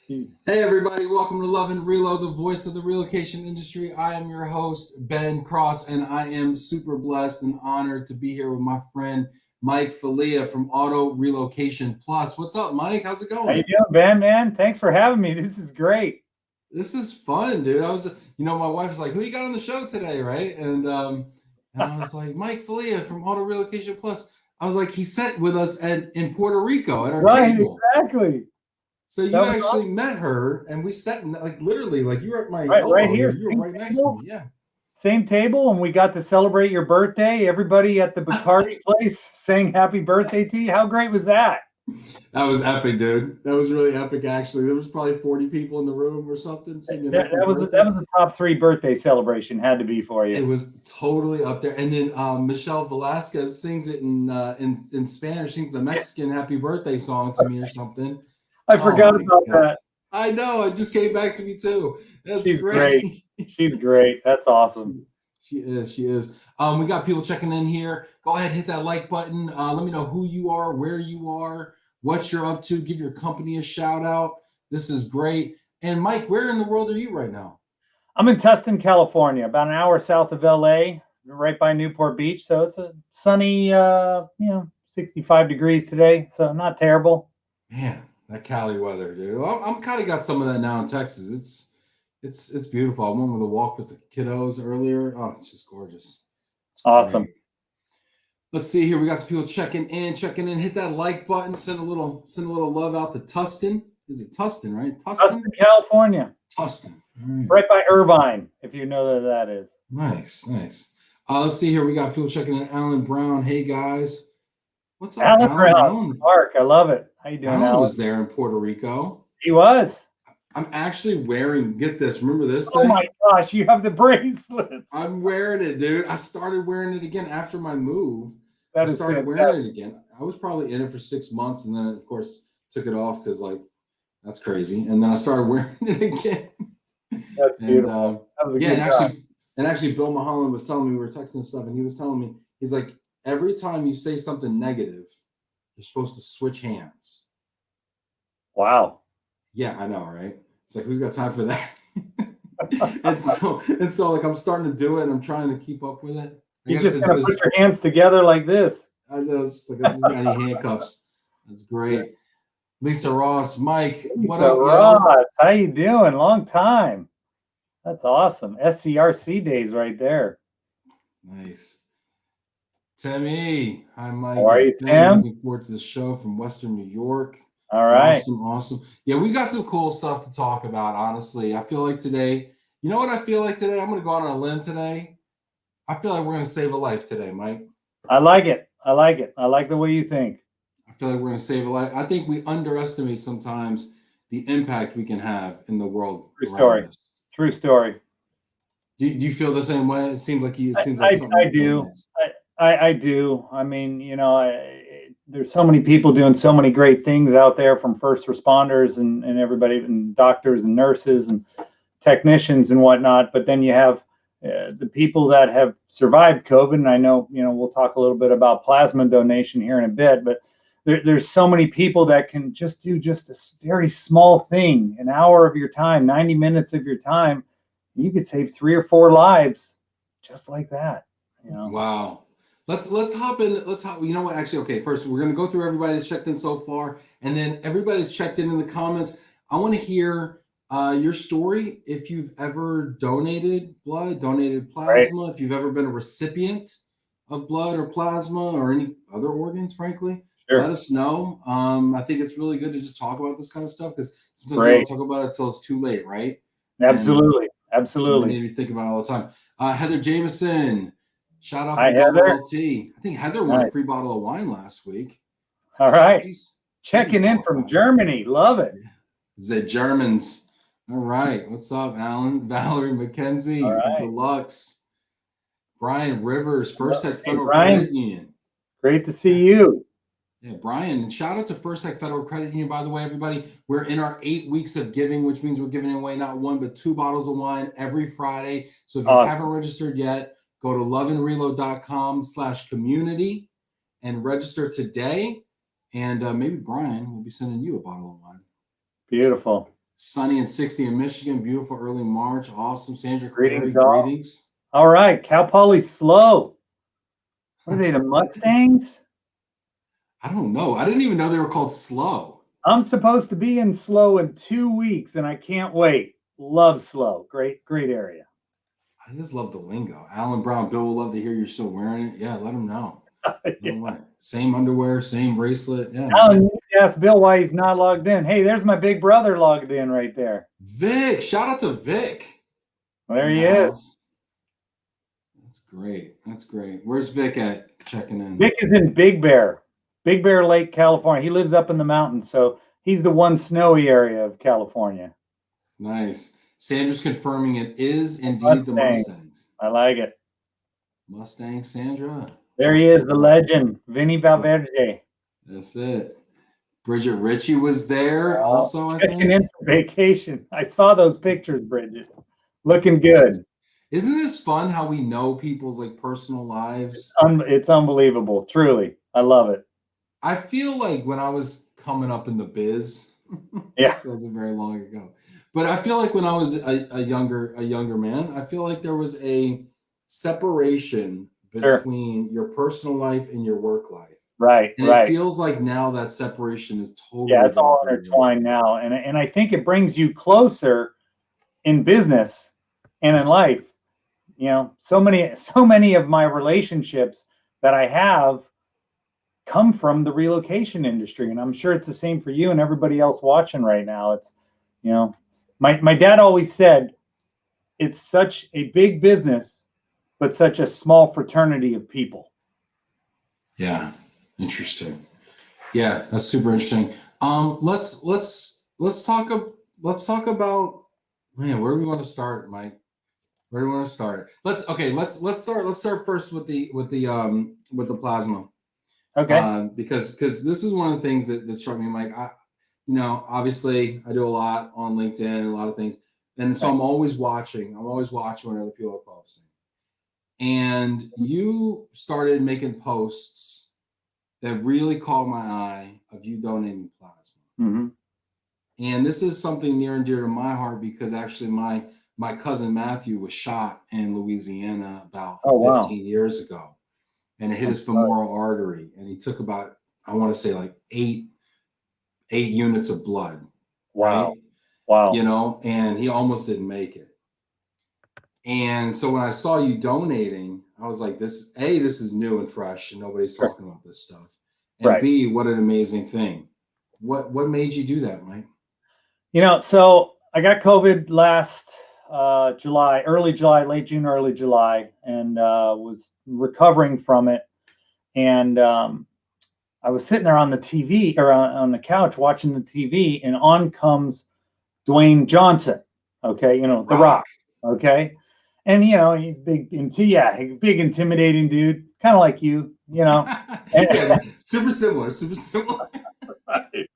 Hey everybody, welcome to Love and Relo, the voice of the relocation industry. I am your host, Ben Cross, and I am super blessed and honored to be here with my friend Mike Filia from AutoRelocationPlus. What's up, Mike? How's it How you going? doing, Ben, man? Thanks for having me. This is great. This is fun, dude. My wife was like, "Who you got on the show today?" Right? And I was like, "Mike Filia from AutoRelocationPlus." I was like, "He sat with us in Puerto Rico at our Right, table." exactly. So That you was actually awesome. met her, and we sat in, like literally, like you were at my Right elbow here, here. You were same right next to table, me. Yeah, and we got to celebrate your birthday. Everybody at the Bacardi place saying happy birthday to you. How great was that? that was epic, dude. That was really epic. Actually, there was probably 40 people in the room or something singing That, happy that was birthday. that was the top 3 birthday celebration. Had to be for you. It was totally up there. And then Michelle Velasquez sings it in Spanish, sings the Yeah, Mexican happy birthday song to me or something. I Oh forgot my about god! that. I know. It just came back to me too. That's She's great. great. She's great. That's awesome. She is. She is. We got people checking in here. Go ahead, hit that like button. Let me know who you are, where you are, what you're up to. Give your company a shout out. This is great. And Mike, where in the world are you right now? I'm in Tustin, California, about an hour south of LA, right by Newport Beach. So it's a sunny, 65 degrees today. So not terrible. Man, that Cali weather, dude. I'm kind of got some of that now in Texas. It's beautiful. I went with a walk with the kiddos earlier. Oh, it's just gorgeous. It's Awesome. great. Let's see here. We got some people checking in, checking in. Hit that like button. Send a little love out to Tustin. Is it Tustin, right? Tustin, Tustin? California, Tustin. All right. right by Irvine, if you know where that is. Nice, nice. Let's see here. We got people checking in. Alan Brown. Hey guys. What's up, Alan Alan? Brown, Alan Mark, I love it. How you doing, Alan Alan? was there in Puerto Rico. He was. I'm actually wearing, get this, remember this Oh my thing? gosh, you have the bracelet. I'm wearing it, dude. I started wearing it again after my move. I That is started wearing it fantastic. again. I was probably in it for 6 months and then, of course, took it off because, like, that's crazy. And then I started wearing it again. That's And beautiful. That was a yeah, good job. and actually, Bill Mulholland was telling me, we were texting stuff, and he was telling me, he's like, every time you say something negative, you're supposed to switch hands. Wow. Yeah, I know, right? It's like, who's got time for that? and so, like, I'm starting to do it, and I'm trying to keep up with it. I You guess just gonna put your hands together like this. I just like I just got any handcuffs. That's great. Lisa Ross, Mike, what Lisa up, yo? Ross, how you doing? Long time. That's awesome. SCRC days right there. Nice. Timmy, hi, Mike How are and you, Ben. Tim? Looking forward to the show from Western New York. All right. Awesome, awesome. Yeah, we got some cool stuff to talk about, honestly. I feel like today, you know what I feel like today? I'm going to go out on a limb today. I feel like we're going to save a life today, Mike. I like it. I like it. I like the way you think. I feel like we're going to save a life. I think we underestimate sometimes the impact we can have in the world True around story. us. True story. Do you feel the same way? It seems like something I that do. resonates. I do. I mean, there's so many people doing so many great things out there, from first responders and everybody, and doctors and nurses and technicians and whatnot. But then you have the people that have survived COVID. And I know, we'll talk a little bit about plasma donation here in a bit, but there's so many people that can just do just a very small thing, an hour of your time, 90 minutes of your time. You could save 3 or 4 lives just like that. Wow. Let's hop in. Let's hop. You know what? Actually, okay. First, we're gonna go through everybody that's checked in so far, and then everybody that's checked in the comments. I want to hear your story. If you've ever donated blood, donated Right. plasma, if you've ever been a recipient of blood or plasma or any other organs, frankly, Sure. let us know. I think it's really good to just talk about this kind of stuff because sometimes we don't Great. talk about it until it's too late, right? And Absolutely. we Absolutely. need to think about it all the time. Heather Jameson, shout out Hi, from Global Heather. LT. I think Heather won a Nice. free bottle of wine last week. All right. She's Checking in from Germany. Love it. The Germans. All right. What's up, Alan? Valerie All McKenzie from right. Deluxe. Brian Rivers, First Tech Hey, Federal Brian. Credit Union. Great to see you. Yeah, Brian, and shout out to First Tech Federal Credit Union, by the way, everybody. We're in our 8 weeks of giving, which means we're giving away not 1, but 2 bottles of wine every Friday. So if you haven't registered yet, go to loveandrelo.com/community and register today. And maybe Brian will be sending you a bottle of wine. Beautiful. Sunny and 60 in Michigan. Beautiful early March. Awesome. Sandra Clary, Greetings, all. greetings. All right, Cal Poly Slow. What are they, the Mustangs? I don't know. I didn't even know they were called Slow. I'm supposed to be in Slow in 2 weeks, and I can't wait. Love Slow. Great area. I just love the lingo. Alan Brown, Bill will love to hear you're still wearing it. Yeah, let him know. Yeah. Same underwear, same bracelet. Yeah. Alan, you need to ask Bill why he's not logged in. Hey, there's my big brother logged in right there. Vic, shout out to Vic. There he is. That's great. That's great. Where's Vic at checking in? Vic is in Big Bear Lake, California. He lives up in the mountains, so he's the one snowy area of California. Nice. Sandra's confirming it is indeed the Mustangs. I like it. Mustang Sandra. There he is, the legend, Vinny Valverde. That's it. Bridget Ritchie was there also, I think. In for vacation. I saw those pictures, Bridget. Looking good. Isn't this fun how we know people's like personal lives? It's unbelievable. Truly. I love it. I feel like when I was coming up in the biz, yeah, it wasn't very long ago. But I feel like when I was a younger man, I feel like there was a separation between your personal life and your work life. Right. And it feels like now that separation is totally it's all intertwined now. And I think it brings you closer in business and in life. You know, so many of my relationships that I have come from the relocation industry. And I'm sure it's the same for you and everybody else watching right now. It's, you know, my dad always said, it's such a big business, but such a small fraternity of people. Yeah. Interesting. Yeah, that's super interesting. Let's talk about, man, where do we want to start, Mike? Where do we want to start? Let's start first with the plasma. Okay. Because this is one of the things that struck me, Mike. Obviously I do a lot on LinkedIn and a lot of things. And so I'm always watching when other people are posting. And you started making posts that really caught my eye of you donating plasma. Mm-hmm. And this is something near and dear to my heart because actually my cousin Matthew was shot in Louisiana about 15 years ago, and it hit his femoral artery, and he took about, I want to say like eight units of blood. Wow. Right? Wow. You know, and he almost didn't make it. And so when I saw you donating, I was like, this is new and fresh and nobody's talking about this stuff. And B, what an amazing thing. What made you do that, Mike? You know, so I got COVID last July, early July, late June, early July, and was recovering from it. And I was sitting there on the TV or on the couch watching the TV, and on comes Dwayne Johnson. Okay, you know, The Rock. Okay. And, you know, he's big, big, intimidating dude, kind of like you know. super similar. Right.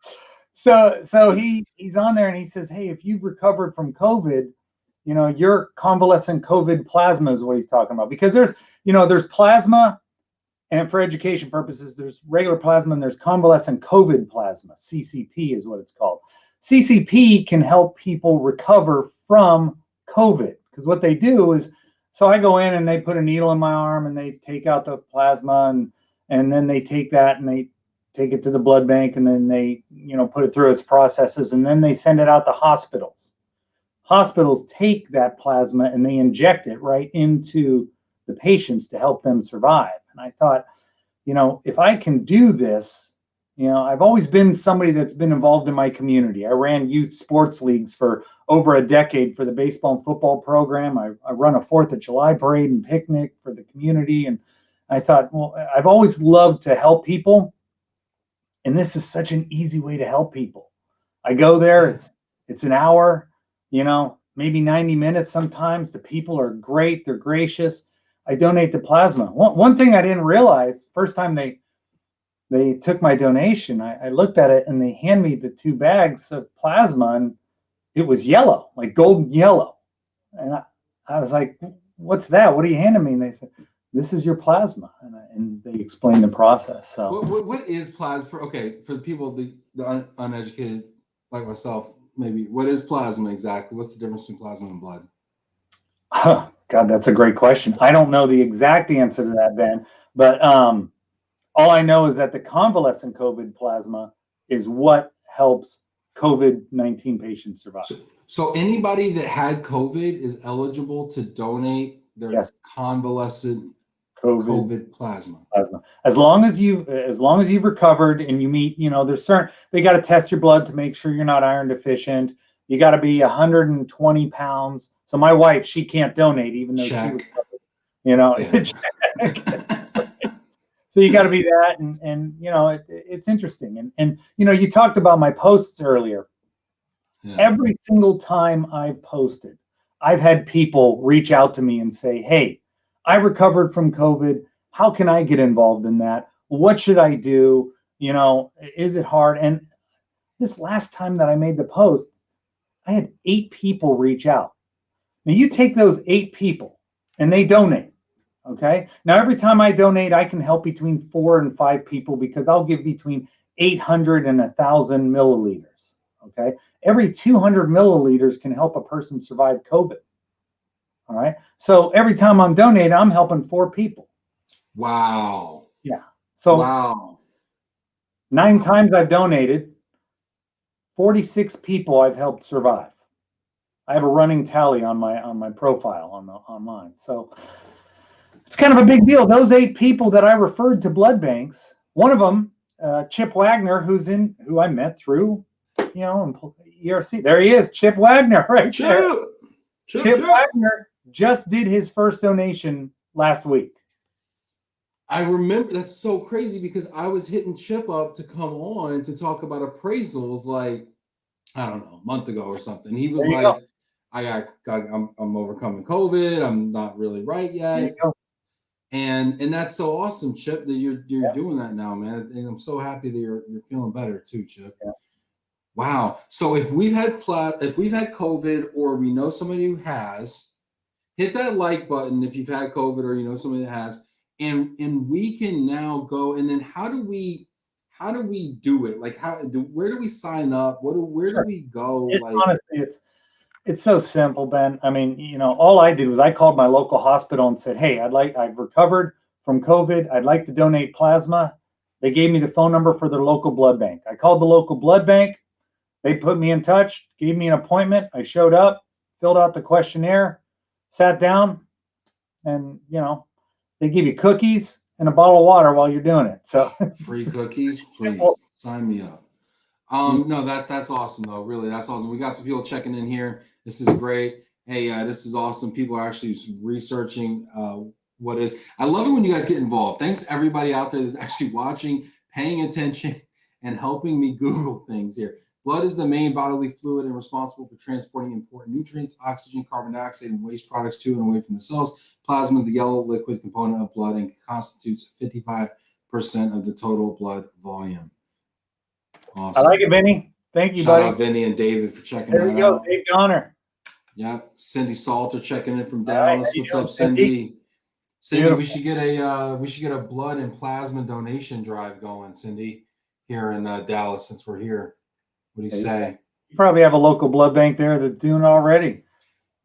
So he's on there and he says, hey, if you've recovered from COVID, you know, your convalescent COVID plasma is what he's talking about. Because there's plasma, and for education purposes, there's regular plasma and there's convalescent COVID plasma. CCP is what it's called. CCP can help people recover from COVID. Because what they do is, so I go in and they put a needle in my arm and they take out the plasma and then they take that and they take it to the blood bank and then they, you know, put it through its processes and then they send it out to hospitals. Hospitals take that plasma and they inject it right into the patients to help them survive. And I thought, you know, if I can do this, you know, I've always been somebody that's been involved in my community. I ran youth sports leagues for over a decade for the baseball and football program. I run a 4th of July parade and picnic for the community. And I thought, well, I've always loved to help people. And this is such an easy way to help people. I go there, it's an hour, you know, maybe 90 minutes sometimes. The people are great. They're gracious. I donate the plasma. One thing I didn't realize, first time they took my donation, I looked at it and they hand me the 2 bags of plasma and it was yellow, like golden yellow. And I was like, what's that? What are you handing me? And they said, this is your plasma. And they explained the process. So what is plasma for the people, the uneducated like myself, maybe what is plasma exactly? What's the difference between plasma and blood? God, that's a great question. I don't know the exact answer to that, Ben, but all I know is that the convalescent COVID plasma is what helps COVID-19 patients survive. So anybody that had COVID is eligible to donate their convalescent COVID plasma. As long as you've recovered and you meet, there's certain, they got to test your blood to make sure you're not iron deficient. You got to be 120 pounds. So my wife, she can't donate even though she recovered, So you got to be that, and it's interesting. And you talked about my posts earlier. Yeah. Every single time I've posted, I've had people reach out to me and say, "Hey, I recovered from COVID. How can I get involved in that? What should I do? Is it hard?" And this last time that I made the post, I had 8 people reach out. Now you take those 8 people and they donate. Okay. Now, every time I donate, I can help between 4 and 5 people because I'll give between 800 and 1,000 milliliters. Okay. Every 200 milliliters can help a person survive COVID. All right. So every time I'm donating, I'm helping 4 people. Wow. Yeah. So 9 times I've donated, 46 people I've helped survive. I have a running tally on my profile on mine. So it's kind of a big deal. Those 8 people that I referred to blood banks, one of them, Chip Wagner, who I met through, ERC. There he is, Chip Wagner, right there. Chip Wagner just did his first donation last week. I remember. That's so crazy because I was hitting Chip up to come on to talk about appraisals, like, I don't know, a month ago or something. He was like, I'm overcoming COVID. I'm not really right yet. And that's so awesome, Chip, that you're doing that now, man. And I'm so happy that you're feeling better too, Chip. Yeah. Wow. So if we've had COVID or we know somebody who has, hit that like button if you've had COVID or you know somebody that has, and we can now go. And then how do we do it? Like where do we sign up? Where do we go? Honestly, it's so simple, Ben. I mean, all I did was I called my local hospital and said, "Hey, I've recovered from COVID. I'd like to donate plasma." They gave me the phone number for their local blood bank. I called the local blood bank. They put me in touch, gave me an appointment. I showed up, filled out the questionnaire, sat down, and they give you cookies and a bottle of water while you're doing it. So free cookies, please sign me up. No, that's awesome though. Really, that's awesome. We got some people checking in here. This is great. Hey, this is awesome. People are actually researching what is. I love it when you guys get involved. Thanks to everybody out there that's actually watching, paying attention, and helping me Google things here. Blood is the main bodily fluid and responsible for transporting important nutrients, oxygen, carbon dioxide, and waste products to and away from the cells. Plasma is the yellow liquid component of blood and constitutes 55% of the total blood volume. Awesome. I like it, Vinny. Thank you, buddy. Shout out Vinny and David for checking there that we go. out. Dave Donner. Yeah, Cindy Salter checking in from Dallas. Right, what's up, Cindy? Cindy, we should get a blood and plasma donation drive going, Cindy, here in Dallas since we're here. What do you say? You probably have a local blood bank there that's doing it already.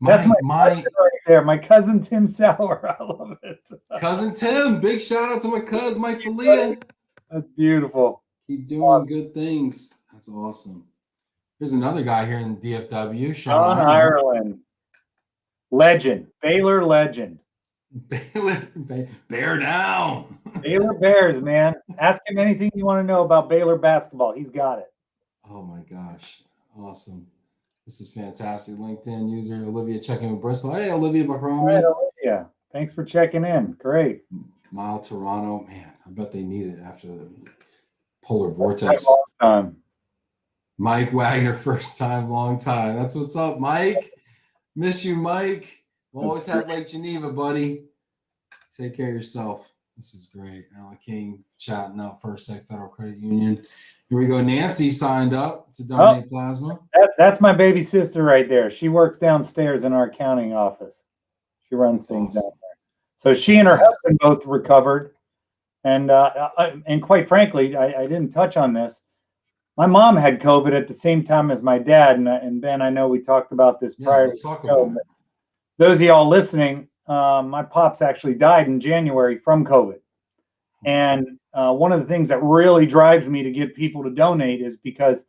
That's my cousin right there, my cousin Tim Sauer. I love it. Cousin Tim, big shout out to my cousin Mike Filia. That's beautiful. Keep doing good things. That's awesome. There's another guy here in DFW, Sean Ireland. Legend, Baylor legend. Baylor, bear down. Baylor Bears, man. Ask him anything you want to know about Baylor basketball. He's got it. Oh my gosh, awesome. This is fantastic. LinkedIn user Olivia checking with Bristol. Hey, Olivia Bahrami. Right, Olivia. Thanks for checking in. Great. Mile Toronto. Man, I bet they need it after the polar vortex. Mike Wagner, first time, long time. That's what's up, Mike. Miss you, Mike. We'll always have Lake Geneva, buddy. Take care of yourself. This is great. Alan King chatting out First Tech Federal Credit Union. Here we go. Nancy signed up to donate plasma. That's my baby sister right there. She works downstairs in our accounting office. She runs things down there. So she and her husband both recovered. And quite frankly, I didn't touch on this. My mom had COVID at the same time as my dad, and Ben, I know we talked about this Yeah, prior to let's talk the show, about it. but those of y'all listening, my pops actually died in January from COVID. And one of the things that really drives me to get people to donate is because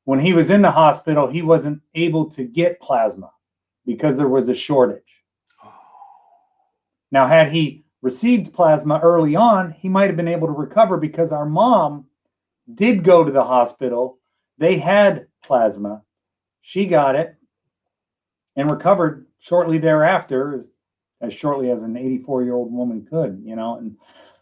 when he was in the hospital, he wasn't able to get plasma because there was a shortage. Oh. Now, had he received plasma early on, he might have been able to recover because our mom did go to the hospital. They had plasma. She got it and recovered shortly thereafter, as shortly as an 84-year-old woman could, you know. And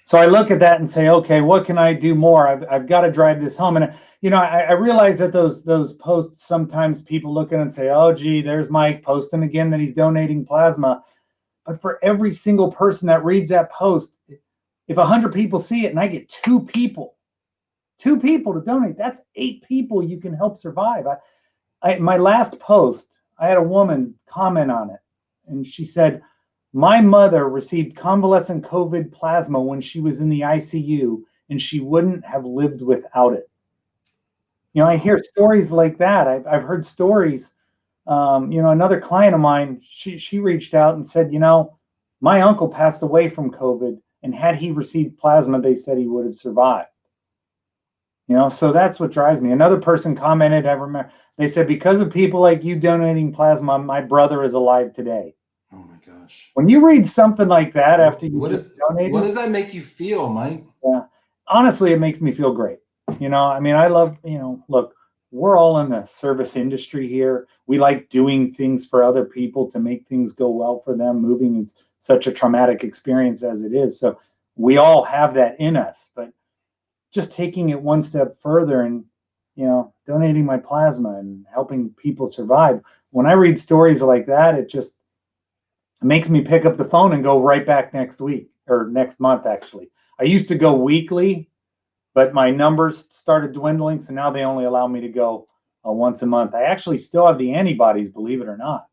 so I look at that and say, okay, what can I do more? I've got to drive this home. And you know, I realize that those posts, sometimes people look at it and say, oh, gee, there's Mike posting again that he's donating plasma. But for every single person that reads that post, if 100 people see it and I get two people to donate, that's 8 people you can help survive. My last post, I had a woman comment on it, and she said, my mother received convalescent COVID plasma when she was in the ICU, and she wouldn't have lived without it. You know, I hear stories like that. I've heard stories. You know, another client of mine, she reached out and said, you know, my uncle passed away from COVID, and had he received plasma, they said he would have survived. You know, so that's what drives me. Another person commented, I remember, they said, because of people like you donating plasma, my brother is alive today. Oh my gosh. When you read something like that after you just donated, what does that make you feel, Mike? yeah, honestly, it makes me feel great. You know, I mean, I love, you know, look, we're all in the service industry here. We like doing things for other people to make things go well for them. Moving is such a traumatic experience as it is. So we all have that in us, but just taking it one step further and, you know, donating my plasma and helping people survive. When I read stories like that, it makes me pick up the phone and go right back next week or next month, actually. I used to go weekly, but my numbers started dwindling, so now they only allow me to go once a month. I actually still have the antibodies, believe it or not.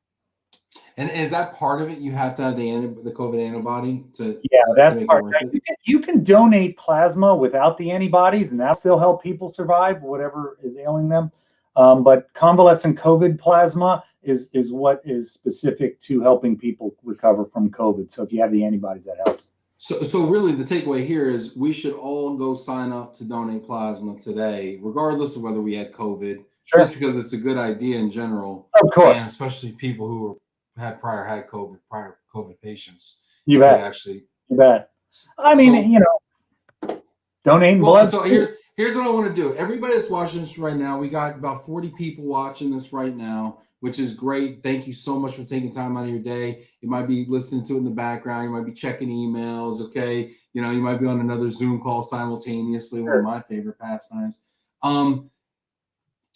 And is that part of it? You have to have the COVID antibody to that's make part. it worth it? You can donate plasma without the antibodies, and that'll still help people survive whatever is ailing them. But convalescent COVID plasma is what is specific to helping people recover from COVID. So if you have the antibodies, that helps. So really the takeaway here is we should all go sign up to donate plasma today, regardless of whether we had COVID, just because it's a good idea in general. Of course. And especially people who had prior COVID patients. You bet. Actually. You bet. I mean, you know, donating blood. So here's what I want to do. Everybody that's watching this right now, we got about 40 people watching this right now, which is great. Thank you so much for taking time out of your day. You might be listening to it in the background. You might be checking emails, okay? You know, you might be on another Zoom call simultaneously, one of my favorite pastimes.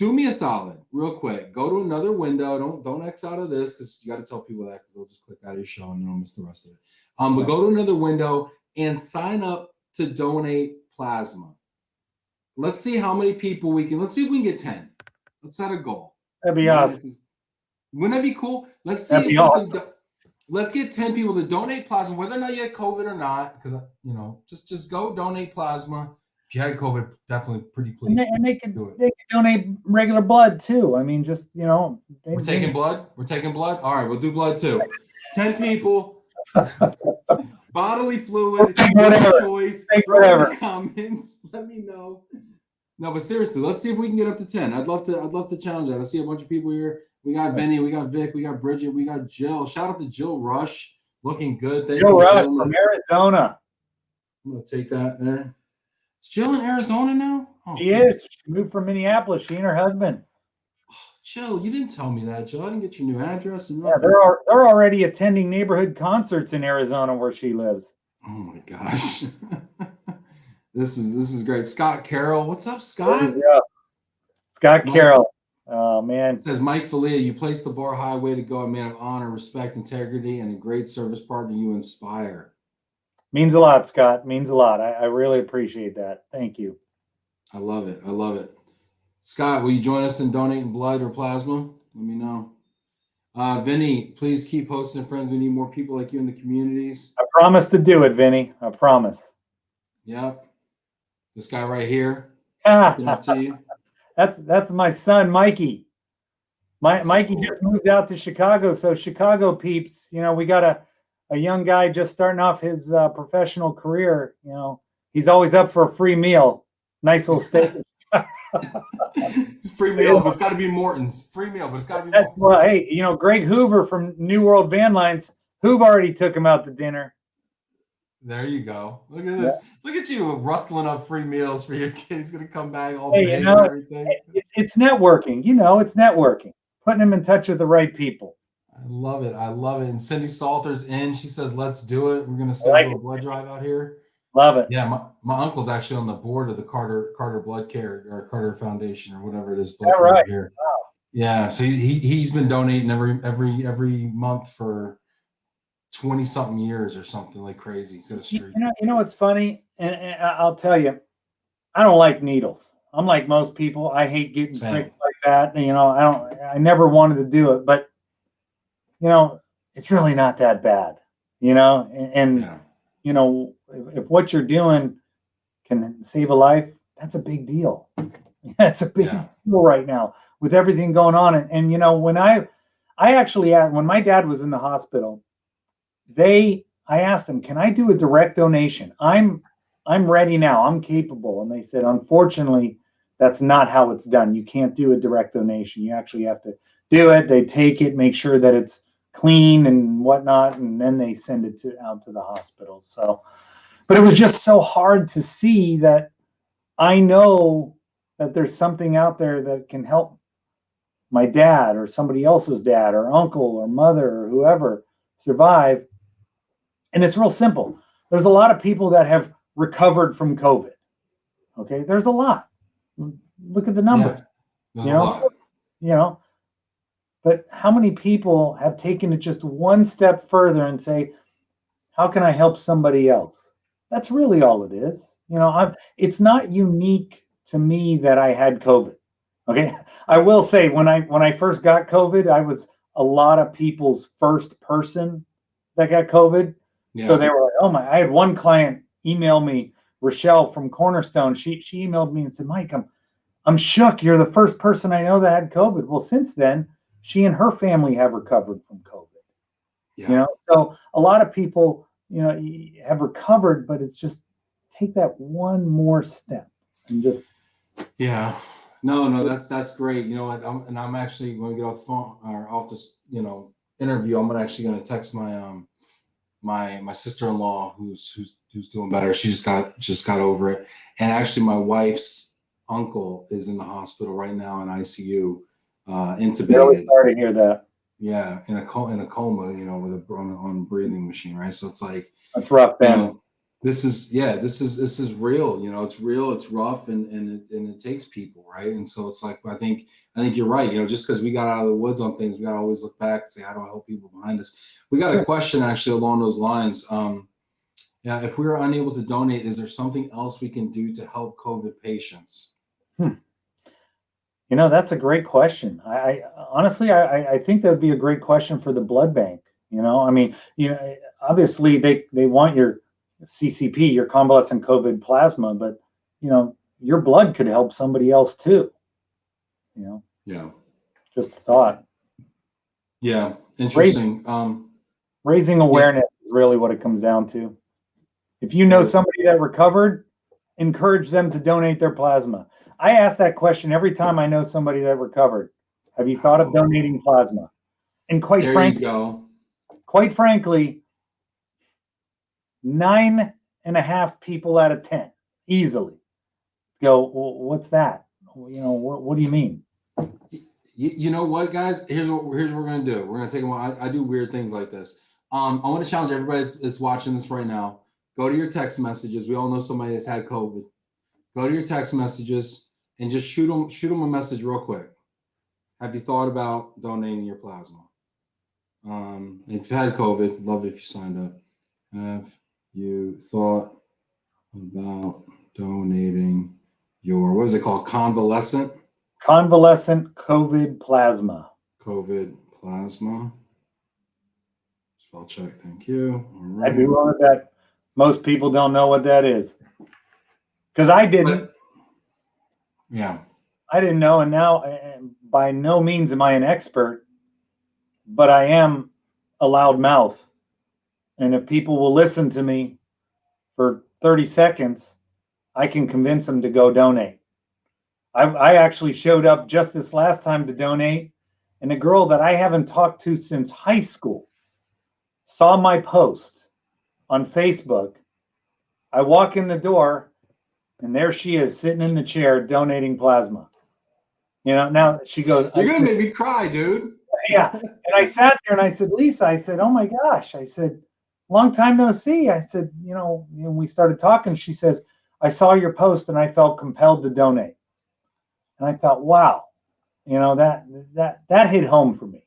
Do me a solid, real quick. Go to another window. Don't X out of this, because you got to tell people that, because they'll just click out of your show and they'll miss the rest of it. But go to another window and sign up to donate plasma. Let's see how many people we can. Let's see if we can get 10. Let's set a goal. That'd be awesome. Wouldn't that be cool? Let's see if we can. Let's get 10 people to donate plasma, whether or not you had COVID or not. Because just go donate plasma. If you had COVID, definitely pretty pleased. And they can donate regular blood too. I mean, just we're taking blood. We're taking blood. All right, we'll do blood too. 10 people. Bodily fluid. Choice. Throw in the comments. Let me know. No, but seriously, let's see if we can get up to 10. I'd love to challenge that. I see a bunch of people here. We got Vinny, we got Vic, we got Bridget, we got Jill. Shout out to Jill Rush. Looking good. Thank you, Rush from Arizona. I'm gonna take that there. Is Jill in Arizona now? Oh, she is. She moved from Minneapolis. She and her husband. Oh, Jill, you didn't tell me that, Jill. I didn't get your new address. Yeah, they're already attending neighborhood concerts in Arizona where she lives. Oh my gosh. This is great. Scott Carroll. What's up, Scott? Yeah. Scott Carroll. Oh, man. It says, Mike Filia, you place the bar high, way to go. A man of honor, respect, integrity, and a great service partner you inspire. Means a lot, Scott. Means a lot. I really appreciate that. Thank you. I love it. I love it. Scott, will you join us in donating blood or plasma? Let me know. Vinny, please keep hosting, friends. We need more people like you in the communities. I promise to do it, Vinny. I promise. Yep. This guy right here. Up to you. That's my son, Mikey. Mikey just moved out to Chicago. So Chicago peeps, we got a young guy just starting off his professional career. He's always up for a free meal. Nice little steak. It's free meal, but it's got to be Morton's. Free meal, but it's got to be Morton's. Well, hey, Greg Hoover from New World Van Lines, Hoover already took him out to dinner. There you go. Look at this. Yeah. Look at you rustling up free meals for your kids. He's going to come back all big and everything. It's networking. It's networking. Putting them in touch with the right people. I love it. I love it. And Cindy Salter's in. She says, let's do it. We're going to schedule a blood drive out here. Love it. Yeah, my uncle's actually on the board of the Carter Blood Care or Carter Foundation or whatever it is. All right. Here. Wow. Yeah, so he's been donating every month for 20-something years or something like crazy. He's got a streak. You know what's funny, and I'll tell you, I don't like needles. I'm like most people. I hate getting pricked like that. I never wanted to do it, but it's really not that bad. If what you're doing can save a life, that's a big deal. That's a big deal right now with everything going on. And when I actually when my dad was in the hospital, I asked them, can I do a direct donation? I'm ready now. I'm capable. And they said, unfortunately, that's not how it's done. You can't do a direct donation. You actually have to do it. They take it, make sure that it's clean and whatnot, and then they send it out to the hospital. So, but it was just so hard to see that I know that there's something out there that can help my dad or somebody else's dad or uncle or mother or whoever survive. And it's real simple. There's a lot of people that have recovered from COVID. Okay, there's a lot. Look at the numbers. Yeah, but how many people have taken it just one step further and say, how can I help somebody else? That's really all it is. It's not unique to me that I had COVID. Okay, I will say when I first got COVID, I was a lot of people's first person that got COVID. Yeah. So they were like, oh my! I had one client email me, Rochelle from Cornerstone. She emailed me and said, Mike, I'm shook. You're the first person I know that had COVID. Well, since then, she and her family have recovered from COVID. Yeah. So a lot of people, have recovered, but it's just take that one more step and just. Yeah. No, that's great. I'm actually when we get off the phone or off this, interview, I'm actually going to text my my sister-in-law who's doing better. She just got over it, and actually my wife's uncle is in the hospital right now in ICU, intubated. Really sorry to hear that. Yeah, in a coma, with on a breathing machine, right? So it's like that's rough, man. This is real. It's real. It's rough, and it takes people, right? And so it's like I think you're right. Just because we got out of the woods on things, we got to always look back and say, how do I help people behind us? We got a question actually along those lines. If we are unable to donate, is there something else we can do to help COVID patients? That's a great question. I honestly think that would be a great question for the blood bank. Obviously they want your CCP, your convalescent COVID plasma, but your blood could help somebody else too. Yeah. Just a thought. Yeah. Interesting. Raising awareness is really what it comes down to. If you know somebody that recovered, encourage them to donate their plasma. I ask that question every time I know somebody that recovered. Have you thought of donating plasma? And quite frankly, 9.5 people out of 10 easily go, well, what's that? What do you mean? You know what, guys? Here's what we're going to do. We're going to take a while. I do weird things like this. I want to challenge everybody that's watching this right now. Go to your text messages. We all know somebody that's had COVID. Go to your text messages and just shoot them a message real quick. Have you thought about donating your plasma? If you had COVID, love it if you signed up. Have you thought about donating your, what is it called? Convalescent COVID plasma. COVID plasma. Spell check. Thank you. All right. I'd be wrong with that. Most people don't know what that is. Because I didn't. Yeah. I didn't know, and now by no means am I an expert, but I am a loud mouth. And if people will listen to me for 30 seconds, I can convince them to go donate. I actually showed up just this last time to donate, and a girl that I haven't talked to since high school saw my post on Facebook. I walk in the door, and there she is sitting in the chair donating plasma. You know, now she goes, You're going to make me cry, dude. yeah. And I sat there and I said, Lisa, I said, oh my gosh. I said, long time no see. I said, you know, we started talking. She says, I saw your post and I felt compelled to donate. And I thought, wow, you know, that hit home for me.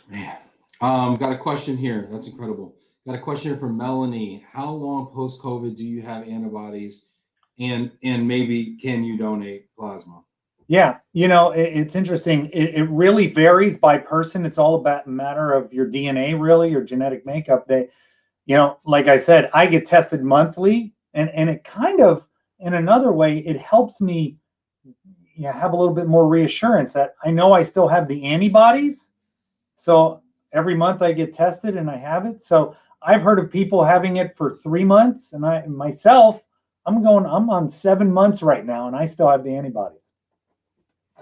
Man. Got a question here. That's incredible. Got a question here from Melanie. How long post-COVID do you have antibodies? And maybe can you donate plasma? Yeah, you know, it's interesting. It really varies by person. It's all about a matter of your DNA, really, your genetic makeup. They, you know, like I said, I get tested monthly, and it kind of, in another way, it helps me have a little bit more reassurance that I know I still have the antibodies. So every month I get tested and I have it. So I've heard of people having it for 3 months, and I myself, I'm on 7 months right now, and I still have the antibodies.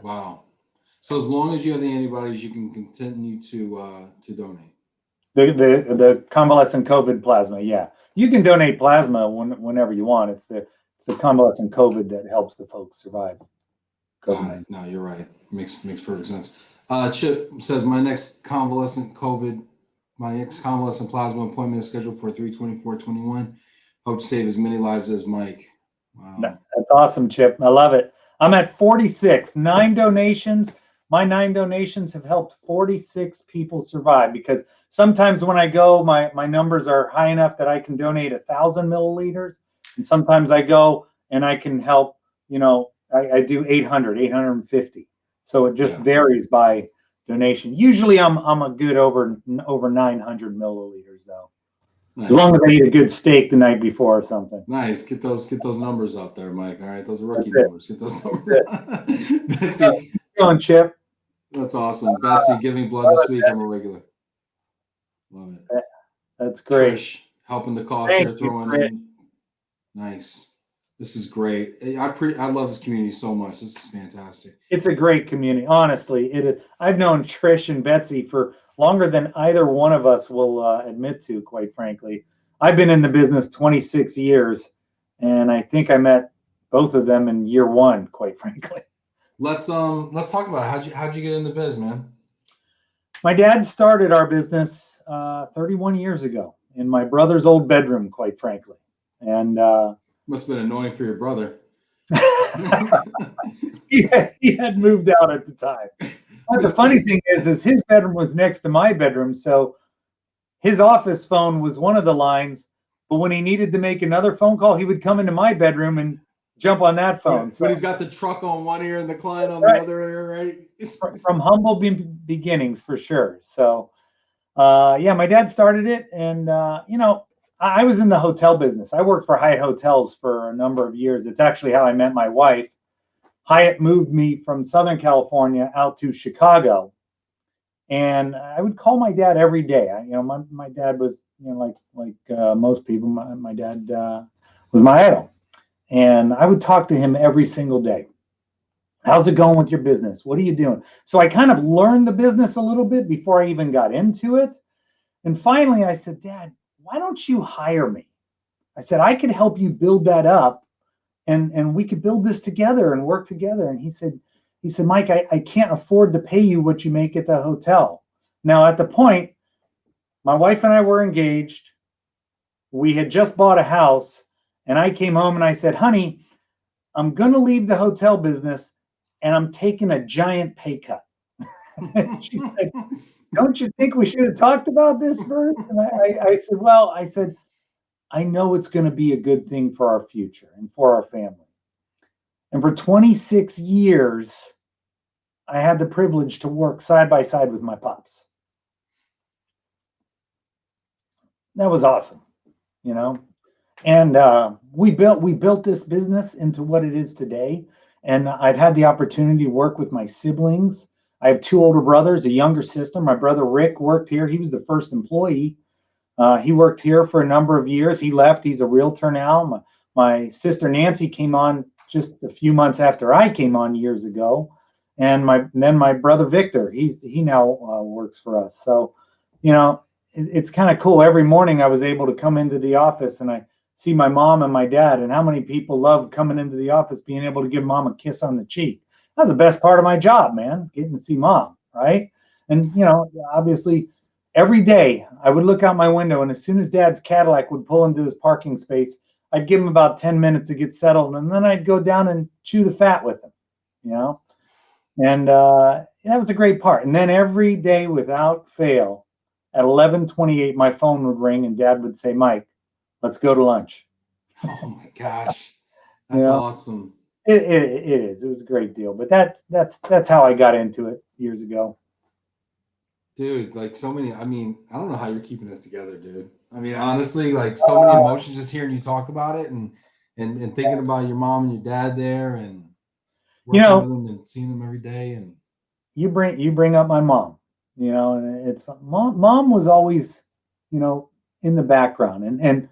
Wow. So as long as you have the antibodies, you can continue to donate. The convalescent COVID plasma, yeah. You can donate plasma whenever you want. It's the convalescent COVID that helps the folks survive COVID-19. No, you're right. Makes perfect sense. Chip says my next convalescent plasma appointment is scheduled for 3/24/21. Hope to save as many lives as Mike. Wow. That's awesome, Chip. I love it. I'm at 46, 9 donations. My 9 donations have helped 46 people survive, because sometimes when I go, my numbers are high enough that I can donate 1,000 milliliters. And sometimes I go and I can help, you know, I do 800, 850. So it just varies by donation. Usually I'm a good over 900 milliliters though. Nice. As long as I eat a good steak the night before or something. Nice. Get those numbers up there, Mike. All right, those are rookie numbers. Get those numbers. Betsy, keep going, Chip. That's awesome. Betsy, giving blood this week. I'm a regular. Love it. That's great. Trish, helping the cause here, throwing in. Nice. This is great. I love this community so much. This is fantastic. It's a great community. Honestly, it is. I've known Trish and Betsy for longer than either one of us will admit to, quite frankly. I've been in the business 26 years, and I think I met both of them in year 1, quite frankly. Let's talk about it. How'd you get in the biz, man? My dad started our business 31 years ago in my brother's old bedroom, quite frankly. And must have been annoying for your brother. he had moved out at the time. But the funny thing is his bedroom was next to my bedroom, so his office phone was one of the lines. But when he needed to make another phone call, he would come into my bedroom and jump on that phone. But he's got the truck on one ear and the client on the other ear, right? From humble beginnings, for sure. So, yeah, my dad started it, and you know, I was in the hotel business. I worked for Hyatt Hotels for a number of years. It's actually how I met my wife. Hyatt moved me from Southern California out to Chicago, and I would call my dad every day. You know, my dad was, you know, like most people, my dad was my idol, and I would talk to him every single day. How's it going with your business? What are you doing? So I kind of learned the business a little bit before I even got into it. And finally I said, Dad, why don't you hire me? I said, I could help you build that up, and we could build this together and work together. And he said, Mike, I can't afford to pay you what you make at the hotel. Now, at the point, my wife and I were engaged. We had just bought a house, and I came home and I said, honey, I'm going to leave the hotel business, and I'm taking a giant pay cut. She said, don't you think we should have talked about this first? And I said, well, I know it's going to be a good thing for our future and for our family. And for 26 years, I had the privilege to work side by side with my pops. That was awesome, you know? And we built this business into what it is today. And I've had the opportunity to work with my siblings. I have two older brothers, a younger sister. My brother Rick worked here. He was the first employee. He worked here for a number of years. He left. He's a realtor now. My sister Nancy came on just a few months after I came on years ago. And then my brother Victor, he now works for us. So, you know, it's kind of cool. Every morning I was able to come into the office and I see my mom and my dad, and how many people love coming into the office, being able to give mom a kiss on the cheek. That's the best part of my job, man, getting to see mom, right? And, you know, obviously every day I would look out my window, and as soon as dad's Cadillac would pull into his parking space, I'd give him about 10 minutes to get settled, and then I'd go down and chew the fat with him, you know? And that was a great part. And then every day without fail, at 11:28, my phone would ring and dad would say, Mike, let's go to lunch. Oh my gosh, You that's know, awesome. it is. It was a great deal. But that's how I got into it years ago. Dude, like so many, I mean, I don't know how you're keeping it together, dude. I mean, honestly, like so many emotions just hearing you talk about it and thinking about your mom and your dad there and You working know, with them and seeing them every day. And you bring up my mom, you know, and it's mom was always, you know, in the background. And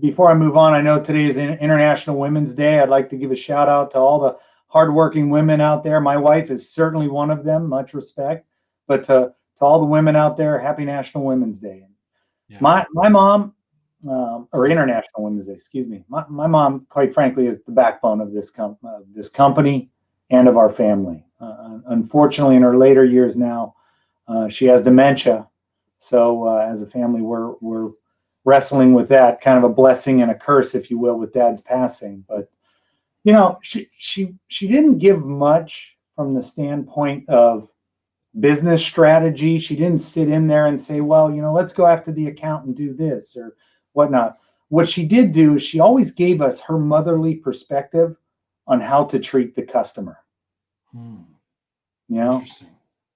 before I move on, I know today is International Women's Day. I'd like to give a shout out to all the hardworking women out there. My wife is certainly one of them, much respect. But to all the women out there, happy National Women's Day. yeah, My mom, or International Women's Day, excuse me. My mom, quite frankly, is the backbone of this company and of our family. Unfortunately, in her later years now, she has dementia. So as a family, we're wrestling with that, kind of a blessing and a curse, if you will, with dad's passing. But you know, she didn't give much from the standpoint of business strategy. She didn't sit in there and say, well, you know, let's go after the account and do this or whatnot. What she did do is she always gave us her motherly perspective on how to treat the customer. You know, interesting.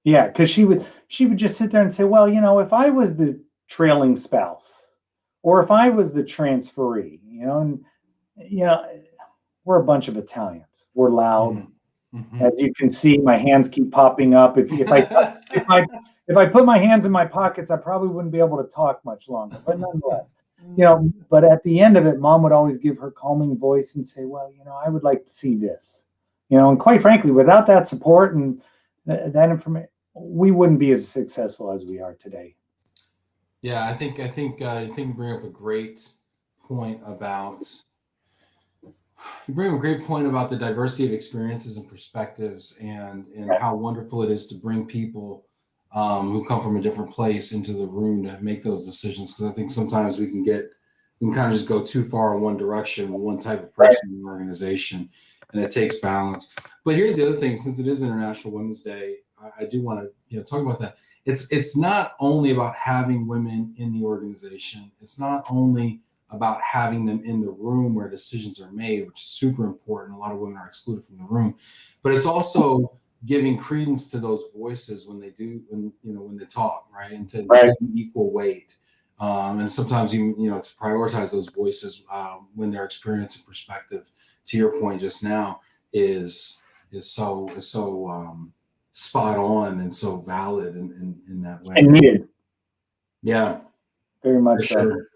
yeah, because she would just sit there and say, well, you know, if I was the trailing spouse or if I was the transferee, you know, and you know, we're a bunch of Italians. We're loud. As you can see, my hands keep popping up. If I put my hands in my pockets, I probably wouldn't be able to talk much longer. But nonetheless, you know, but at the end of it, mom would always give her calming voice and say, well, you know, I would like to see this. You know, and quite frankly, without that support and that information, we wouldn't be as successful as we are today. Yeah, I think you bring up a great point about the diversity of experiences and perspectives and how wonderful it is to bring people who come from a different place into the room to make those decisions. Because I think sometimes we can kind of just go too far in one direction with one type of person in the organization, and it takes balance. But here's the other thing: since it is International Women's Day, I do want to talk about that. It's not only about having women in the organization. It's not only about having them in the room where decisions are made, which is super important. A lot of women are excluded from the room, but it's also giving credence to those voices when they talk, right, and to give them equal weight, and sometimes even to prioritize those voices when their experience and perspective, to your point just now, is so spot on and so valid in that way. And needed. Yeah, Very much for so. sure.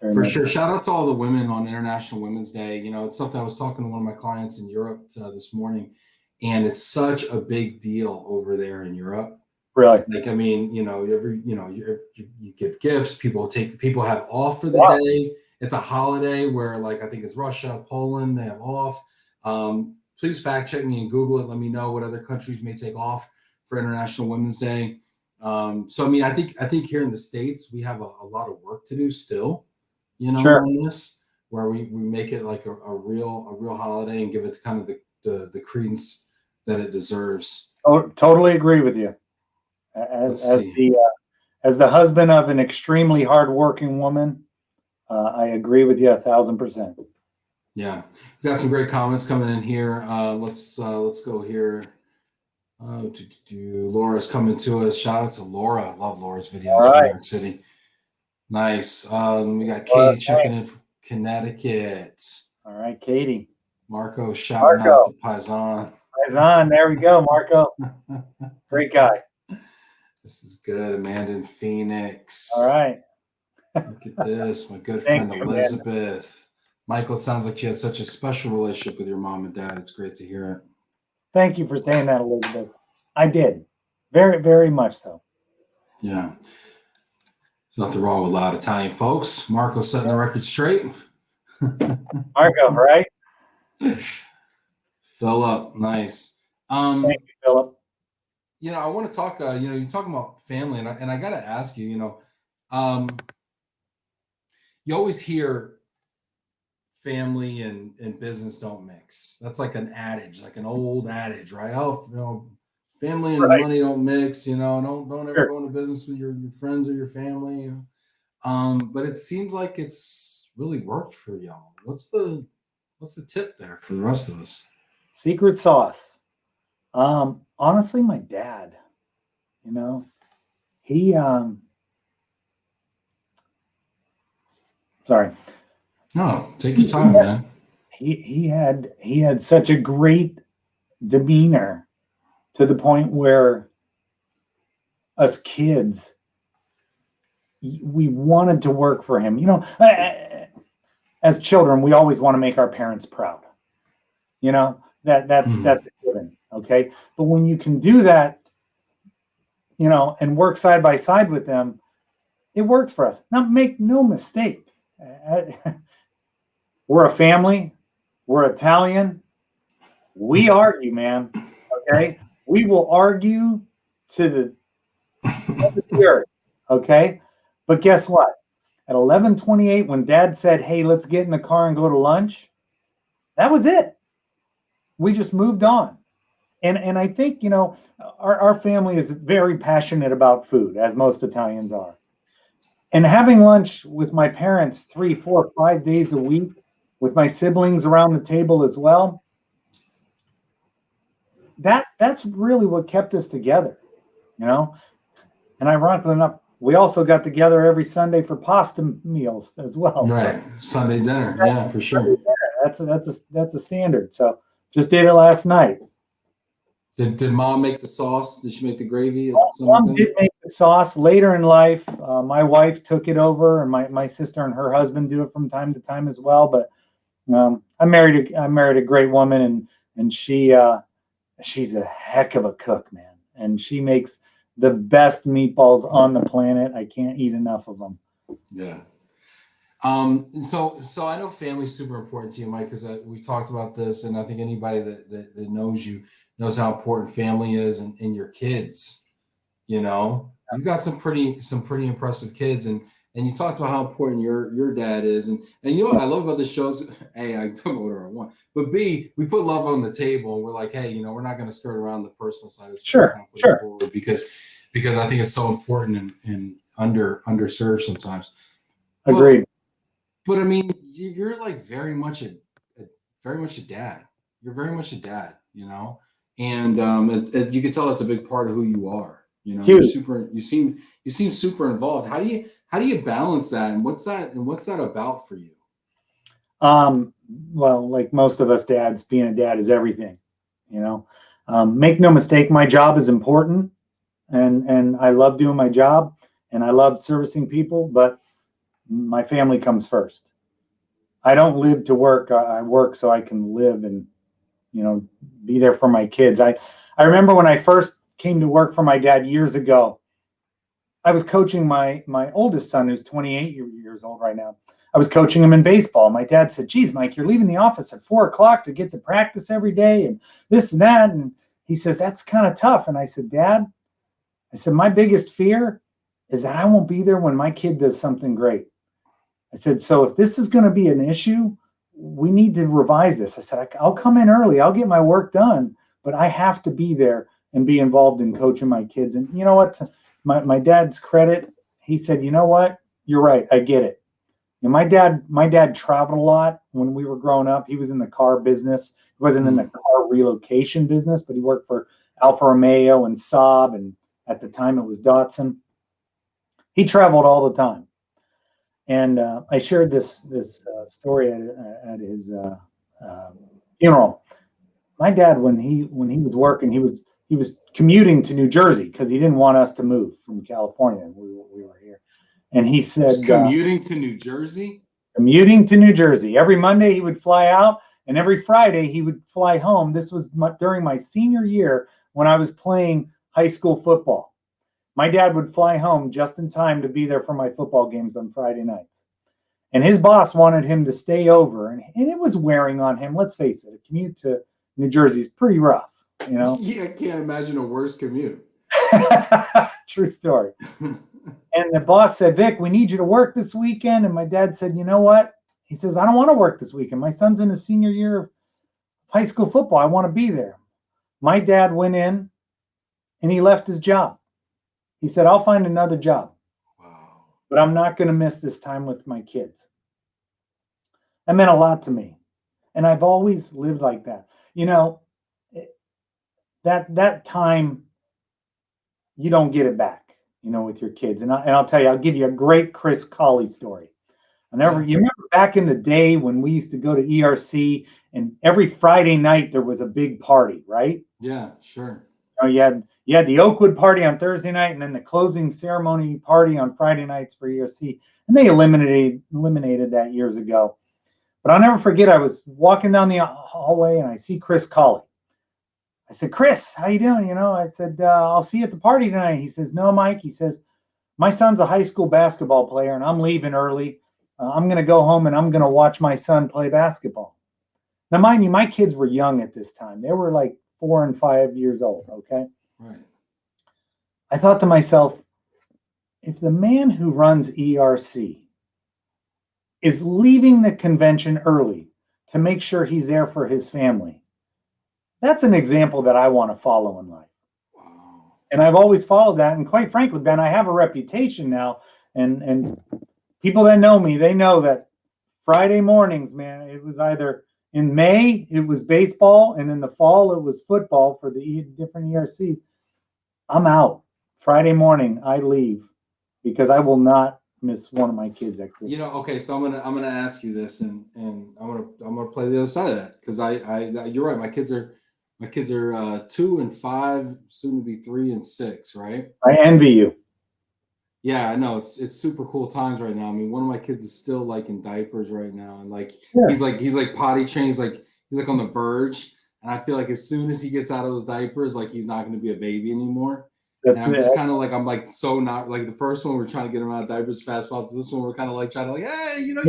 Very For much sure. so. Shout out to all the women on International Women's Day. It's something I was talking to one of my clients in Europe this morning, and it's such a big deal over there in Europe. Really? Like, I mean, you give gifts, people have off for the day. It's a holiday where, like, I think it's Russia, Poland, they have off. Please fact check me and Google it. Let me know what other countries may take off for International Women's Day. So, I mean, I think here in the States, we have a lot of work to do still. Sure. On this, where we make it like a real holiday and give it kind of the credence that it deserves. Oh, totally agree with you. Let's see. As the husband of an extremely hardworking woman, I agree with you 1,000%. Yeah, we got some great comments coming in here. Let's go here. Laura's coming to us. Shout out to Laura. I love Laura's videos from New York City. Nice. We got Katie checking in. Connecticut. All right, Katie. Marco shouting out to Paisan. Paisan, there we go, Marco. Great guy. This is good. Amanda in Phoenix. All right. Look at this. My good friend Elizabeth. Michael, it sounds like you had such a special relationship with your mom and dad. It's great to hear it. Thank you for saying that, Elizabeth. I did. Very, very much so. Yeah. There's nothing wrong with loud Italian folks. Marco setting the record straight. Marco, right? Philip, nice. Thank you, Philip. You know, I want to talk, you're talking about family, and I got to ask you, you always hear family and business don't mix. That's like an adage, like an old adage, right? Oh, family and money don't mix, don't ever go into business with your friends or your family. But it seems like it's really worked for y'all. What's the tip there for the rest of us? Secret sauce. Honestly, my dad, he sorry. No, take your time, man. He had such a great demeanor to the point where us kids, we wanted to work for him. As children, we always want to make our parents proud. That's a given. Okay. But when you can do that, and work side by side with them, it works for us. Now, make no mistake. We're a family. We're Italian. We argue, man. Okay. We will argue to the earth. Okay. But guess what? At 11:28, when Dad said, "Hey, let's get in the car and go to lunch," that was it. We just moved on. And I think, our family is very passionate about food, as most Italians are. And having lunch with my parents 3, 4, 5 days a week, with my siblings around the table as well, that's really what kept us together, And ironically enough, we also got together every Sunday for pasta meals as well. Right, Sunday dinner, yeah, for sure. That's a standard. So just did it last night. Did Mom make the sauce? Did she make the gravy? Mom did make the sauce later in life. My wife took it over, and my sister and her husband do it from time to time as well. But I married a great woman, and she's a heck of a cook, man. And she makes the best meatballs on the planet. I can't eat enough of them. Yeah. So I know family's super important to you, Mike, because we talked about this, and I think anybody that knows you knows how important family is and your kids. You've got some pretty impressive kids, and you talked about how important your dad is, and what I love about the shows. A, I can talk about whatever I want, but B, we put love on the table, and we're like, hey, we're not going to skirt around the personal side of this. Sure. Because I think it's so important and underserved sometimes. Agreed. But I mean, you're like very much a dad. You're very much a dad, and you can tell that's a big part of who you are. You seem super involved. How do you balance that, and what's that about for you? Well, like most of us dads, being a dad is everything. Make no mistake, my job is important, and I love doing my job, and I love servicing people, but my family comes first. I don't live to work. I work so I can live and, be there for my kids. I remember when I first came to work for my dad years ago, I was coaching my oldest son, who's 28 years old right now. I was coaching him in baseball. My dad said, "Geez, Mike, you're leaving the office at 4 o'clock to get to practice every day and this and that." And he says, "That's kind of tough." And I said, "Dad," "my biggest fear is that I won't be there when my kid does something great." I said, "So if this is going to be an issue, we need to revise this." I said, "I'll come in early. I'll get my work done, but I have to be there and be involved in coaching my kids." And you know what? To my dad's credit, he said, "You know what? You're right. I get it." My dad traveled a lot when we were growing up. He was in the car business. He wasn't in the car relocation business, but he worked for Alfa Romeo and Saab, and at the time it was Datsun. He traveled all the time. And I shared this story at his funeral. My dad, when he was working, he was commuting to New Jersey because he didn't want us to move from California. We were here, and he said commuting to New Jersey. Commuting to New Jersey every Monday, he would fly out, and every Friday he would fly home. This was during my senior year when I was playing high school football. My dad would fly home just in time to be there for my football games on Friday nights. And his boss wanted him to stay over, and it was wearing on him. Let's face it, a commute to New Jersey is pretty rough, you know? Yeah, I can't imagine a worse commute. True story. And the boss said, Vic, we need you to work this weekend. And my dad said, you know what? He says, I don't want to work this weekend. My son's in his senior year of high school football. I want to be there. My dad went in and he left his job. He said, I'll find another job. Wow. But I'm not going to miss this time with my kids. That meant a lot to me. And I've always lived like that. You know, that time, you don't get it back, you know, with your kids. And I'll tell you, I'll give you a great Chris Colley story. You remember back in the day when we used to go to ERC and every Friday night there was a big party, right? Yeah, sure. You know, you had the Oakwood party on Thursday night and then the closing ceremony party on Friday nights for ERC. And they eliminated that years ago. But I'll never forget, I was walking down the hallway and I see Chris Colley. I said, Chris, how you doing? You know, I said, I'll see you at the party tonight. He says, no, Mike. He says, my son's a high school basketball player and I'm leaving early. I'm going to go home and I'm going to watch my son play basketball. Now, mind you, my kids were young at this time. They were like 4 and 5 years old, okay? Right. I thought to myself, if the man who runs ERC is leaving the convention early to make sure he's there for his family, that's an example that I want to follow in life. Wow. And I've always followed that. And quite frankly, Ben, I have a reputation now. And people that know me, they know that Friday mornings, man, it was either in May, it was baseball. And in the fall, it was football for the different ERCs. I'm out. Friday morning, I leave because I will not miss one of my kids at Christmas. You know, okay, so I'm gonna ask you this, and I'm gonna play the other side of that because you're right. My kids are 2 and 5, soon to be 3 and 6, right? I envy you. Yeah, I know it's super cool times right now. I mean, one of my kids is still like in diapers right now, and like he's like potty trained. He's like on the verge, and I feel like as soon as he gets out of those diapers, like he's not going to be a baby anymore. And I'm just kind of like, I'm like so not like the first one we're trying to get him out of diapers as fast as possible. This one we're kind of like trying to like, hey, you know,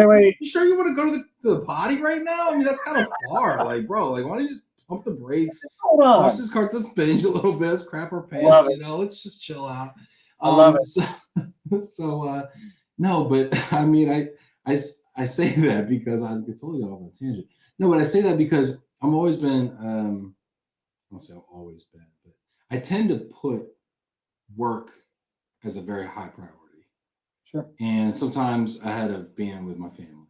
wait. You sure you want to go to the potty right now? I mean, that's kind of far. Like, bro, like why don't you just pump the brakes? Watch this cart to binge a little bit. Let's crap our pants, you know. Let's just chill out. I love it. So no, but I mean, I say that because I'm totally got off on a tangent. No, but I say that because I've always been, I won't say I've always been, but I tend to put work as a very high priority. Sure. And sometimes ahead of being with my family.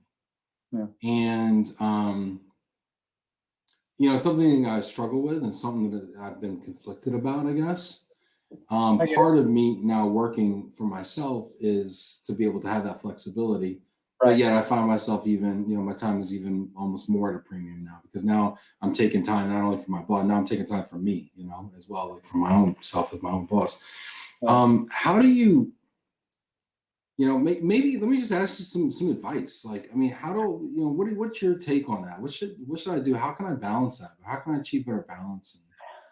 Yeah. And you know, something I struggle with and something that I've been conflicted about, I guess. Part of me now working for myself is to be able to have that flexibility. Right. But yet I find myself even, you know, my time is even almost more at a premium now because now I'm taking time not only for my boss, now I'm taking time for me, you know, as well, like for my own self with my own boss. Right. How do you know, maybe let me just ask you some advice. Like, I mean, how do you know what's your take on that? What should I do? How can I balance that? How can I achieve better balance and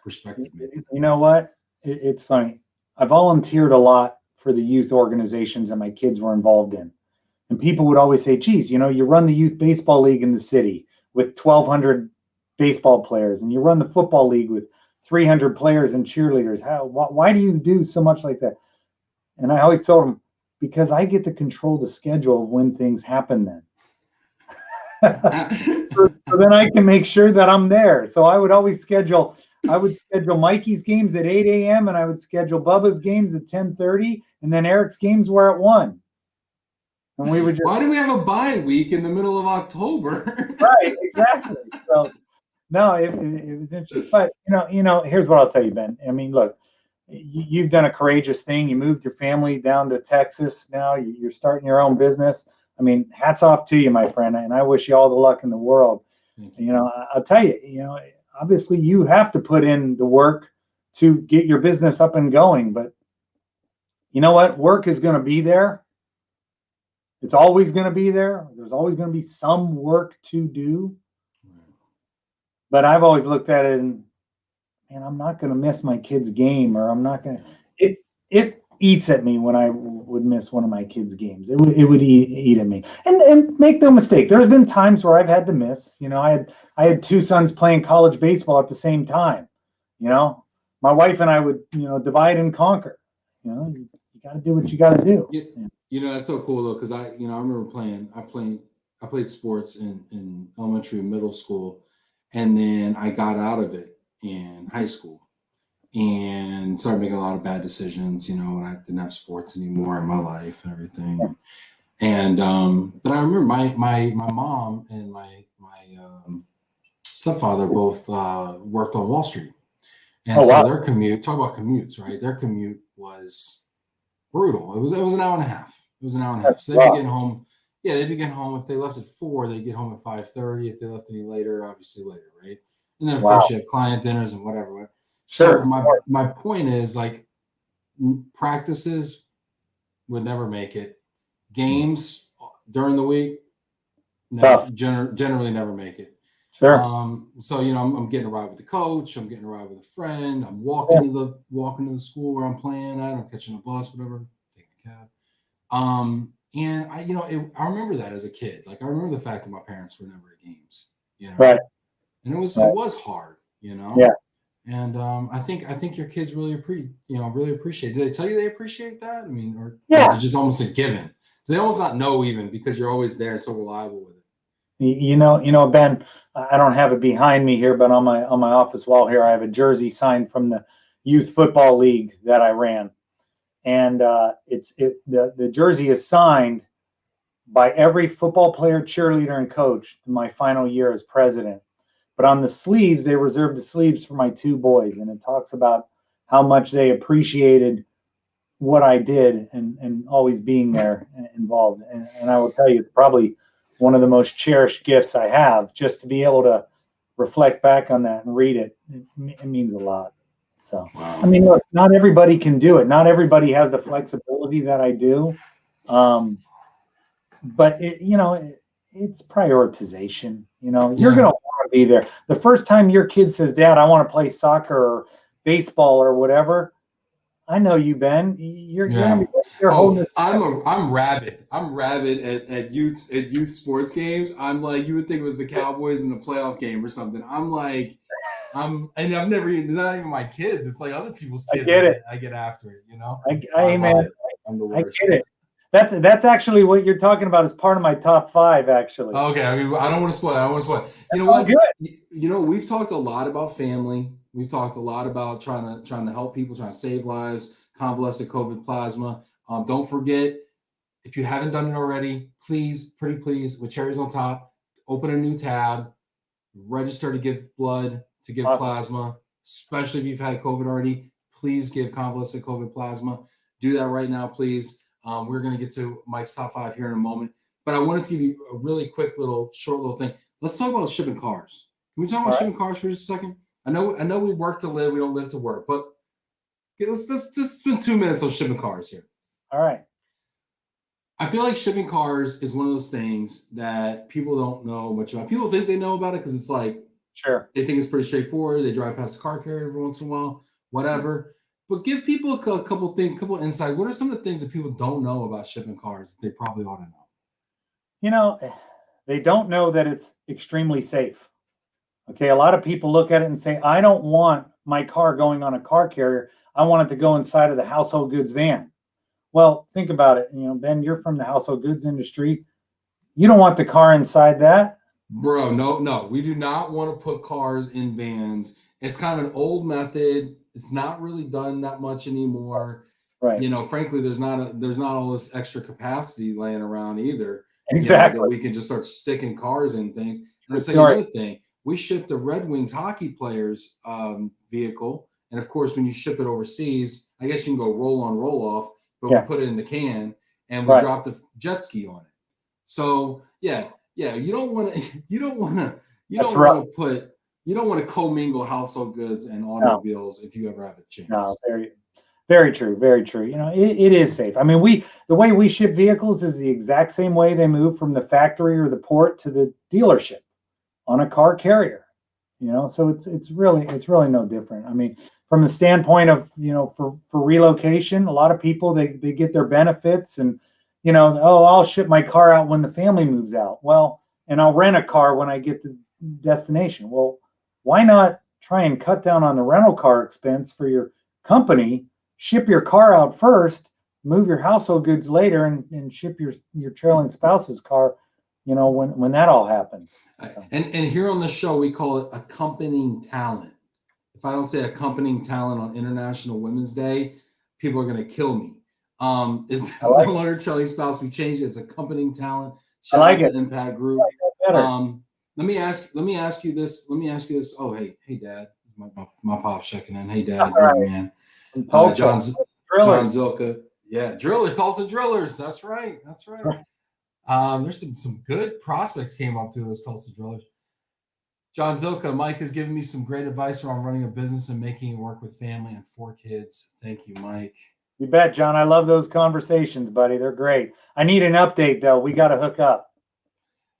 perspective? Maybe? You know what? It's funny. I volunteered a lot for the youth organizations that my kids were involved in. And people would always say, geez, you know, you run the youth baseball league in the city with 1,200 baseball players, and you run the football league with 300 players and cheerleaders. Why do you do so much like that? And I always told them, because I get to control the schedule of when things happen then. so then I can make sure that I'm there. So I would always schedule Mikey's games at 8 a.m. and I would schedule Bubba's games at 10:30, and then Eric's games were at 1. And we would just, why do we have a bye week in the middle of October? Right, exactly. So no, it was interesting. But you know, here's what I'll tell you, Ben. I mean, look, you've done a courageous thing. You moved your family down to Texas. Now you're starting your own business. I mean, hats off to you, my friend. And I wish you all the luck in the world. You know, I'll tell you, you know, obviously you have to put in the work to get your business up and going. But you know what? Work is going to be there. It's always going to be there. There's always going to be some work to do. But I've always looked at it and, man, I'm not going to miss my kid's game, or I'm not going to. It eats at me when I would miss one of my kids' games. It would eat at me. And make no mistake, there's been times where I've had to miss. You know, I had two sons playing college baseball at the same time. You know, my wife and I would, you know, divide and conquer. You know, you got to do what you got to do. You know, that's so cool though, because I remember I played sports in elementary and middle school, and then I got out of it in high school and started making a lot of bad decisions, you know, when I didn't have sports anymore in my life and everything. And but I remember my mom and my stepfather both worked on Wall Street. And so their commute, talk about commutes, right? Their commute was brutal. It was an hour and a half. It was an hour and a half. So they'd be getting home. Yeah, they'd be getting home. If they left at 4, they'd get home at 5:30. If they left any later, obviously later, right? And then of course you have client dinners and whatever. Sure. So my point is, like, practices would never make it. Games during the week, generally never make it. Sure. So you know, I'm getting a ride with the coach. I'm getting a ride with a friend. I'm walking to the school where I'm playing at. I'm catching a bus, whatever, taking a cab. And I remember that as a kid. Like, I remember the fact that my parents were never at games. You know, right. And it was hard. You know. Yeah. And I think your kids really appreciate. Do they tell you they appreciate that? I mean, or is it just almost a given? Do they almost not know, even because you're always there and so reliable with it? You know, Ben, I don't have it behind me here, but on my office wall here, I have a jersey signed from the youth football league that I ran, and the jersey is signed by every football player, cheerleader, and coach in my final year as president. But on the sleeves, they reserved the sleeves for my 2 boys, and it talks about how much they appreciated what I did and always being there and involved. And I will tell you, probably one of the most cherished gifts I have, just to be able to reflect back on that and read it. It means a lot. So, I mean, look, not everybody can do it. Not everybody has the flexibility that I do. But it's prioritization. You know, you're going to want to be there. The first time your kid says, "Dad, I want to play soccer or baseball or whatever," I know you, Ben. You're I'm rabid. I'm rabid at youth sports games. I'm like, you would think it was the Cowboys in the playoff game or something. And I've never even, not even my kids. It's like other people's kids. I get after it, you know. Man, I'm the I worst. get it. That's actually what you're talking about as part of my top 5, actually. Okay, I mean, I don't want to spoil. You know what? You know, we've talked a lot about family. We've talked a lot about trying to help people, trying to save lives, convalescent COVID plasma. Don't forget, if you haven't done it already, please, with cherries on top, open a new tab, register to give blood, to give plasma, especially if you've had COVID already. Please give convalescent COVID plasma. Do that right now, please. We're going to get to Mike's top 5 here in a moment, but I wanted to give you a really quick short little thing. Let's talk about shipping cars. Can we talk about shipping cars for just a second? I know we work to live, we don't live to work, but let's just spend 2 minutes on shipping cars here. All right. I feel like shipping cars is one of those things that people don't know much about. People think they know about it because it's like, they think it's pretty straightforward. They drive past a car carrier every once in a while, whatever. But give people a couple insight. What are some of the things that people don't know about shipping cars that they probably ought to know? You know, they don't know that it's extremely safe. Okay, a lot of people look at it and say, I don't want my car going on a car carrier. I want it to go inside of the household goods van. Well, think about it. You know, Ben, you're from the household goods industry. You don't want the car inside that. Bro, no. We do not want to put cars in vans. It's kind of an old method. It's not really done that much anymore. Right. You know, frankly, there's not all this extra capacity laying around either. Exactly. That we can just start sticking cars in things. And I'll tell you another thing. We shipped the Red Wings hockey players vehicle, And of course, when you ship it overseas, I guess you can go roll on, roll off, but Yeah. we put it in the can and we dropped a jet ski on it. So yeah, you don't want to commingle household goods and automobiles if you ever have a chance. No, very, very true, very true. You know, it is safe. I mean, the way we ship vehicles is the exact same way they move from the factory or the port to the dealership on a car carrier. You know, so it's really no different. I mean, from the standpoint of, you know, for relocation, a lot of people they get their benefits and, you know, oh, I'll ship my car out when the family moves out. Well, and I'll rent a car when I get to destination. Well, why not try and cut down on the rental car expense for your company, ship your car out first, move your household goods later, and ship your trailing spouse's car, you know, when that all happens. And here on the show, we call it accompanying talent. If I don't say accompanying talent on International Women's Day, people are going to kill me. It's no longer trailing spouse. We changed it. It's accompanying talent. Shout out to Impact Group. Let me ask you this. Oh, hey, Dad. My pop's checking in. Hey, Dad. Love you, man. John Zilka. Yeah, Tulsa Drillers. That's right. There's some good prospects came up through those Tulsa Drillers. John Zilka, Mike has given me some great advice around running a business and making it work with family and 4 kids. Thank you, Mike. You bet, John. I love those conversations, buddy. They're great. I need an update, though. We got to hook up.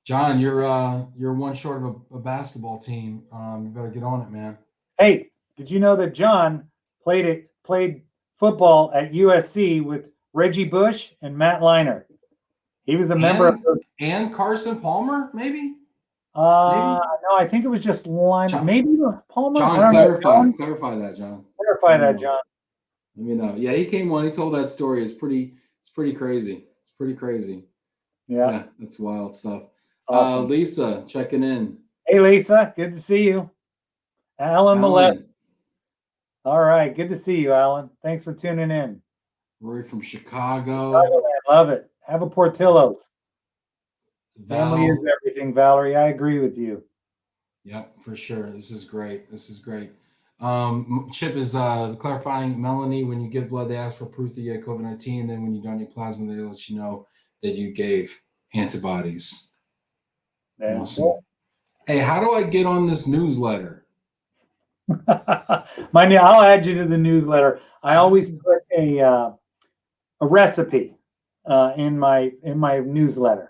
John, you're one short of a basketball team. You better get on it, man. Hey, did you know that John played football at USC with Reggie Bush and Matt Leinart? He was a member and Carson Palmer, maybe? No, I think it was just Leinart. Maybe Palmer. John, clarify that, John. Clarify that, John. Let me know. Yeah, he came on. He told that story. It's pretty crazy. It's pretty crazy. Yeah, that's wild stuff. Awesome. Lisa checking in. Hey, Lisa, good to see you. Alan Millett. All right, good to see you, Alan. Thanks for tuning in. Rory from Chicago. I love it. Have a Portillo's. Family is everything, Valerie. I agree with you. Yep, for sure. This is great. Chip is clarifying, Melanie, when you give blood, they ask for proof that you had COVID-19. Then when you donate plasma, they let you know that you gave antibodies. Awesome. Cool. Hey, how do I get on this newsletter? I'll add you to the newsletter. I always put a recipe in my newsletter.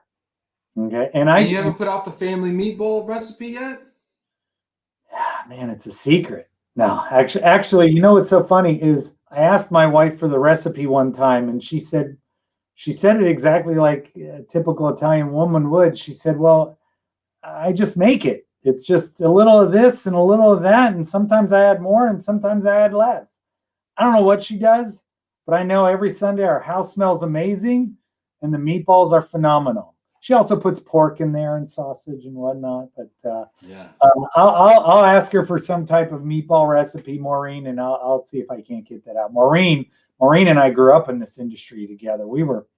Okay, and you haven't put out the family meatball recipe yet? Man, it's a secret. No, actually, you know what's so funny is I asked my wife for the recipe one time, and she said it exactly like a typical Italian woman would. She said, "Well, I just make it. It's just a little of this and a little of that, and sometimes I add more, and sometimes I add less." I don't know what she does, but I know every Sunday our house smells amazing, and the meatballs are phenomenal. She also puts pork in there and sausage and whatnot. But I'll ask her for some type of meatball recipe, Maureen, and I'll see if I can't get that out. Maureen and I grew up in this industry together. We were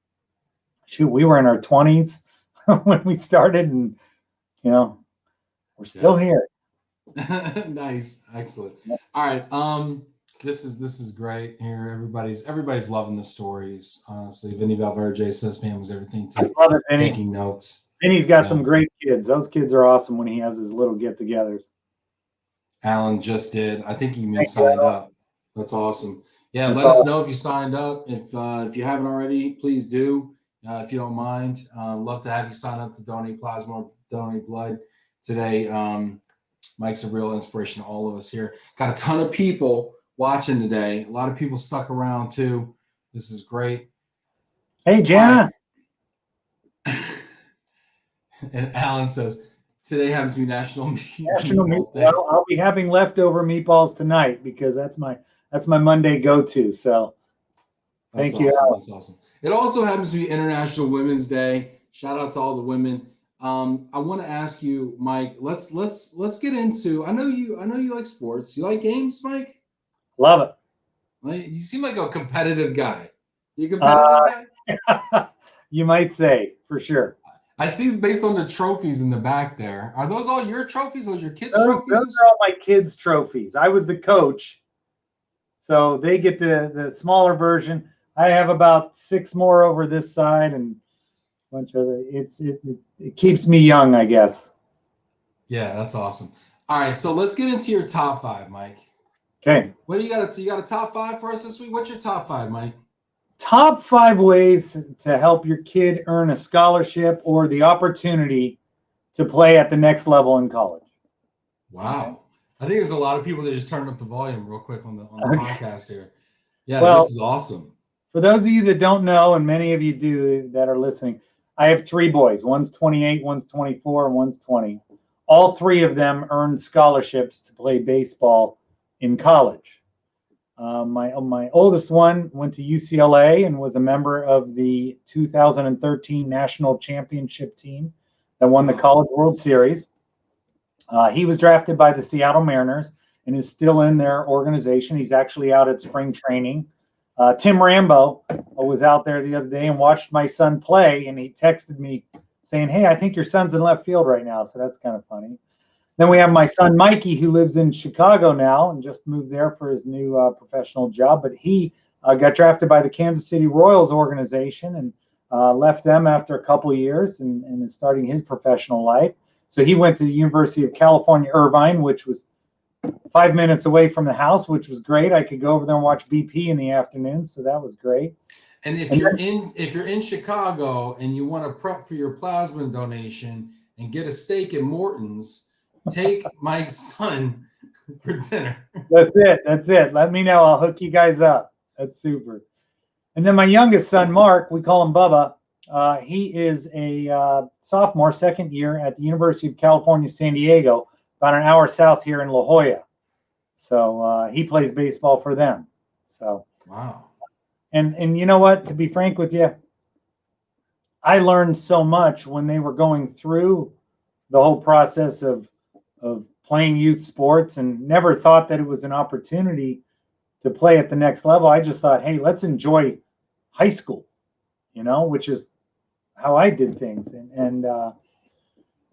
in our 20s when we started, and you know, we're still here. Nice, excellent. All right, this is great here. Everybody's loving the stories. Honestly, Vinny Valverde says family's everything. Taking notes. Vinny's got some great kids. Those kids are awesome when he has his little get-togethers. Alan just did. I think he even signed up. That's awesome. Yeah, let us know if you signed up. If you haven't already, please do. If you don't mind, love to have you sign up to donate plasma or donate blood today. Mike's a real inspiration to all of us here. Got a ton of people watching today. A lot of people stuck around too. This is great. Hey, Jana. And Alan says, today happens to be National Meatball Day. Well, I'll be having leftover meatballs tonight because that's my Monday go-to. So thank you, Alan. That's awesome. It also happens to be International Women's Day. Shout out to all the women. I want to ask you, Mike, let's get into, I know you like sports. You like games, Mike? Love it. You seem like a competitive guy. You a competitive guy? You might say, for sure. I see based on the trophies in the back there. Are those all your trophies? Those your kids' trophies? Those are all my kids' trophies. I was the coach, So they get the smaller version. I have about 6 more over this side and a bunch of it keeps me young, I guess. Yeah, that's awesome. All right, so let's get into your top 5, Mike. Okay. What do you got? You got a top 5 for us this week? What's your top 5, Mike? Top 5 ways to help your kid earn a scholarship or the opportunity to play at the next level in college. Wow. Okay. I think there's a lot of people that just turned up the volume real quick on the podcast here. Yeah, well, this is awesome. For those of you that don't know, and many of you do that are listening, I have 3 boys. One's 28, one's 24, and one's 20. All 3 of them earned scholarships to play baseball in college. My oldest one went to UCLA and was a member of the 2013 national championship team that won the College World Series. He was drafted by the Seattle Mariners and is still in their organization. He's actually out at spring training. Tim Rambo was out there the other day and watched my son play, and he texted me saying, "Hey, I think your son's in left field right now." So that's kind of funny. Then we have my son Mikey, who lives in Chicago now and just moved there for his new professional job. But he got drafted by the Kansas City Royals organization and left them after a couple of years and is starting his professional life. So he went to the University of California, Irvine, which was 5 minutes away from the house, which was great. I could go over there and watch BP in the afternoon, so that was great. And if you're in Chicago and you want to prep for your plasma donation and get a steak at Morton's, take Mike's son for dinner. That's it. Let me know. I'll hook you guys up. That's super. And then my youngest son, Mark, we call him Bubba. He is a sophomore, second year at the University of California, San Diego, about an hour south here in La Jolla. So he plays baseball for them. So wow. And you know what? To be frank with you, I learned so much when they were going through the whole process of playing youth sports, and never thought that it was an opportunity to play at the next level. I just thought, hey, let's enjoy high school, which is how I did things. And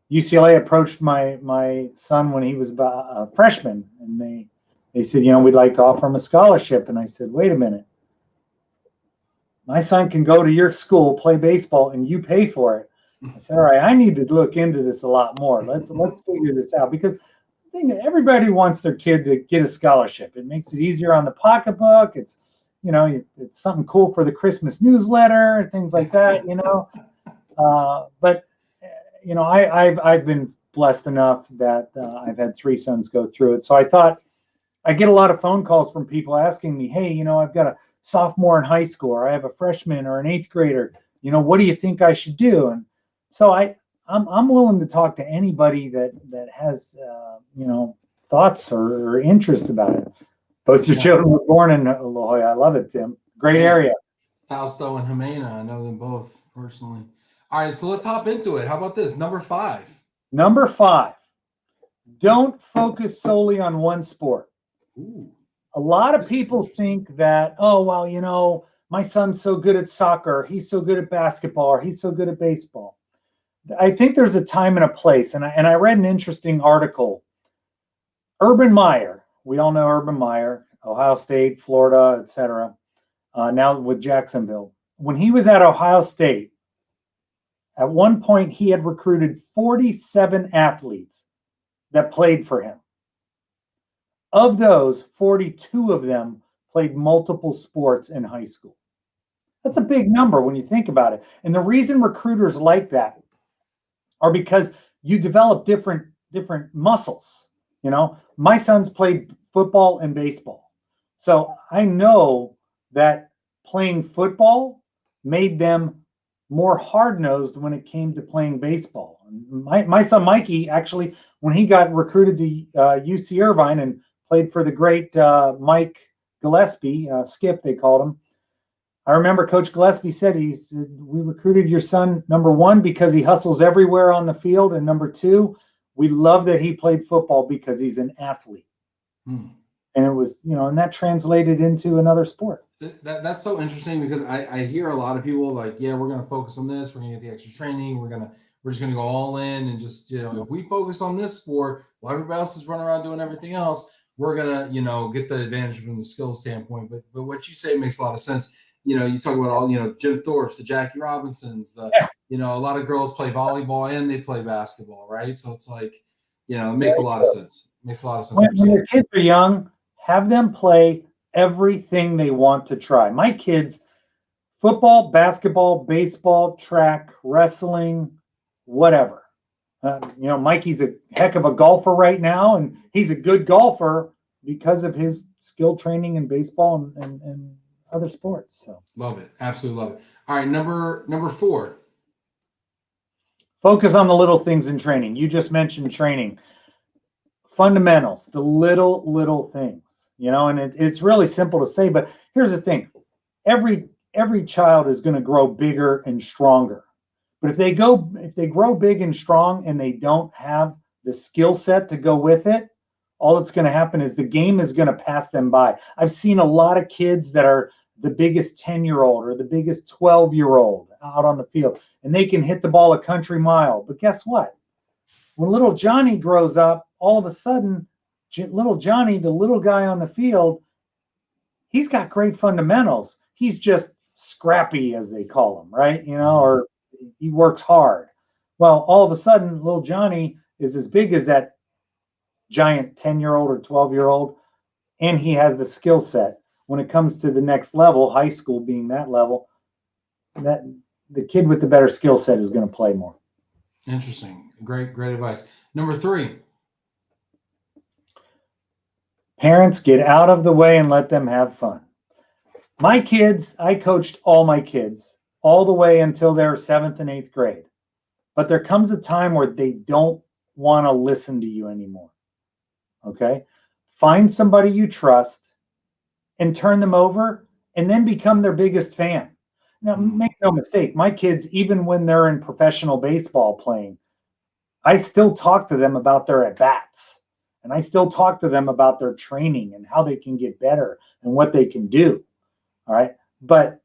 UCLA approached my son when he was about a freshman, and they said, we'd like to offer him a scholarship. And I said, wait a minute. My son can go to your school, play baseball, and you pay for it. I said, all right, I need to look into this a lot more. Let's figure this out, because I think everybody wants their kid to get a scholarship. It makes it easier on the pocketbook. It's, it's something cool for the Christmas newsletter, things like that, But, I've been blessed enough that I've had 3 sons go through it. So I thought, I get a lot of phone calls from people asking me, hey, I've got a sophomore in high school, or I have a freshman or an 8th grader. What do you think I should do? And so I'm willing to talk to anybody that has thoughts or interest about it. Both your children were born in La Jolla. I love it, Tim. Great area. Fausto and Jimena, I know them both personally. All right, so let's hop into it. How about this? Number 5. Number 5. Don't focus solely on one sport. Ooh. A lot of people think that, oh, well, my son's so good at soccer, he's so good at basketball, or he's so good at baseball. I think there's a time and a place. And I read an interesting article. Urban Meyer, we all know Urban Meyer, Ohio State, Florida, etc. Now with Jacksonville. When he was at Ohio State, at one point he had recruited 47 athletes that played for him. Of those, 42 of them played multiple sports in high school. That's a big number when you think about it. And the reason recruiters like that are because you develop different muscles. My sons played football and baseball. So I know that playing football made them more hard-nosed when it came to playing baseball. My son Mikey, actually, when he got recruited to UC Irvine and played for the great Mike Gillespie, Skip they called him. I remember Coach Gillespie said, we recruited your son, number 1, because he hustles everywhere on the field, and number 2, we love that he played football because he's an athlete. And it was, and that translated into another sport. That's so interesting, because I hear a lot of people like, yeah, we're going to focus on this. We're going to get the extra training. We're just going to go all in and just, if we focus on this sport while everybody else is running around doing everything else, we're gonna, you know, get the advantage from the skill standpoint. But what you say makes a lot of sense. You know, you talk about all, you know, Jim Thorpe's, the Jackie Robinsons, the, Yeah. you know, a lot of girls play volleyball and they play basketball, right? So it's like, you know, it makes Very a lot of good. sense. It makes a lot of sense. When your kids are young, have them play everything they want to try. My kids, football, basketball, baseball, track, wrestling, whatever. You know, Mikey's a heck of a golfer right now, and he's a good golfer because of his skill training in baseball and other sports. So Love it. Absolutely love it. All right, number 4. focus on the little things in training. You just mentioned training. Fundamentals, the little things, you know, and it's really simple to say, but here's the thing. Every child is going to grow bigger and stronger. But if they grow big and strong and they don't have the skill set to go with it, all that's going to happen is the game is going to pass them by. I've seen a lot of kids that are the biggest 10-year-old or the biggest 12-year-old out on the field, and they can hit the ball a country mile. But guess what? When little Johnny grows up, all of a sudden, little Johnny, the little guy on the field, he's got great fundamentals. He's just scrappy, as they call him, right? You know, or he works hard. Well, all of a sudden, little Johnny is as big as that giant 10-year-old or 12-year-old, and he has the skill set. When it comes to the next level, high school being that level, that the kid with the better skill set is going to play more. Interesting. Great advice. Number 3. Parents, get out of the way and let them have fun. My kids, I coached all my kids all the way until they were 7th and 8th grade. But there comes a time where they don't want to listen to you anymore. Okay? Find somebody you trust and turn them over and then become their biggest fan. Now, make no mistake, my kids, even when they're in professional baseball playing, I still talk to them about their at-bats. And I still talk to them about their training and how they can get better and what they can do. All right. But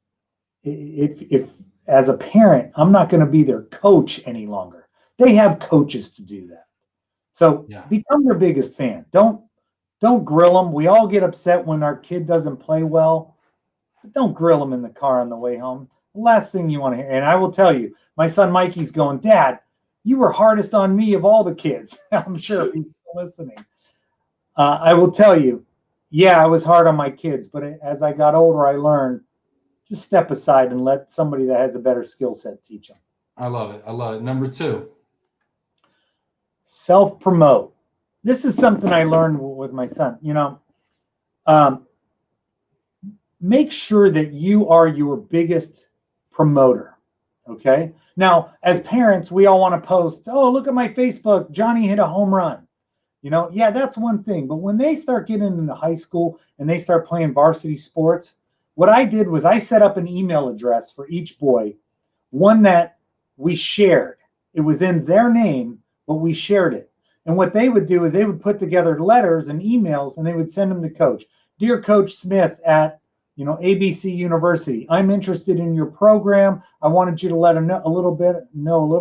if as a parent, I'm not going to be their coach any longer. They have coaches to do that. So become their biggest fan. Don't grill them. We all get upset when our kid doesn't play well. But don't grill them in the car on the way home. The last thing you want to hear. And I will tell you, my son Mikey's going, Dad, you were hardest on me of all the kids. I'm sure he's listening. I will tell you, yeah, I was hard on my kids, but as I got older, I learned just step aside and let somebody that has a better skill set teach them. I love it. I love it. Number 2. Self-promote. This is something I learned with my son. You know, make sure that you are your biggest promoter. Okay. Now, as parents, we all want to post, oh, look at my Facebook, Johnny hit a home run. You know, yeah, that's one thing. But when they start getting into high school and they start playing varsity sports, what I did was I set up an email address for each boy, one that we shared. It was in their name, but we shared it. And what they would do is they would put together letters and emails and they would send them to coach. Dear Coach Smith at, you know, ABC University, I'm interested in your program. I wanted you to let them know a little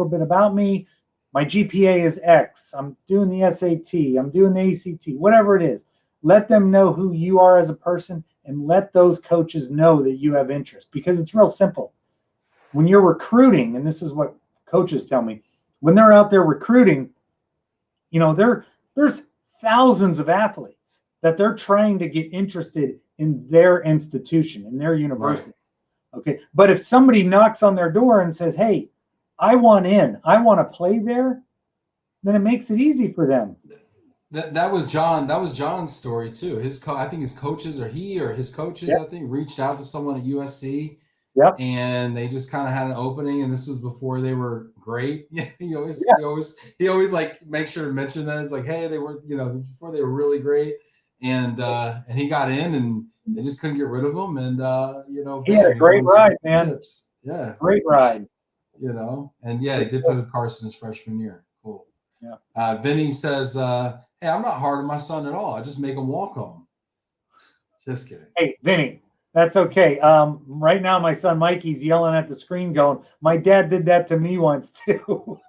bit about me. My GPA is X. I'm doing the SAT. I'm doing the ACT, whatever it is. Let them know who you are as a person and let those coaches know that you have interest, because it's real simple. When you're recruiting, and this is what coaches tell me, when they're out there recruiting, you know, there's thousands of athletes that they're trying to get interested in their institution, in their university. Right. Okay. But if somebody knocks on their door and says, hey, I want in, I want to play there, then it makes it easy for them. That was John's story too. I think his coaches, or his coaches, I think, reached out to someone at USC. Yep. And they just kind of had an opening, and this was before they were great. He always like make sure to mention that. It's like, hey, they were, you know, before they were really great. And he got in, and they just couldn't get rid of him. And you know, he had a great ride, man. Chips. Yeah. Great ride. You know, and yeah, he did play with Carson his freshman year. Cool. Yeah. Vinny says, hey, I'm not hard on my son at all. I just make him walk home. Just kidding. Hey, Vinny, that's okay. Right now, my son Mikey's yelling at the screen going, my dad did that to me once too.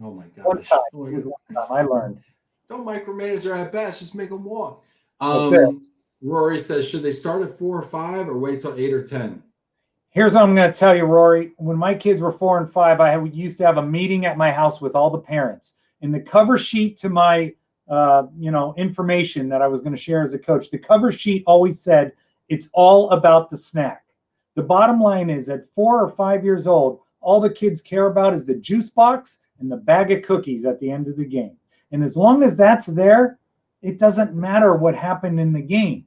Oh my gosh. One time I learned. Don't micromanage their at bats, just make them walk. That's it. Rory says, should they start at 4 or 5 or wait till 8 or 10? Here's what I'm going to tell you, Rory. When my kids were 4 and 5, we used to have a meeting at my house with all the parents. In the cover sheet to my, information that I was going to share as a coach, the cover sheet always said, it's all about the snack. The bottom line is at 4 or 5 years old, all the kids care about is the juice box and the bag of cookies at the end of the game. And as long as that's there, it doesn't matter what happened in the game.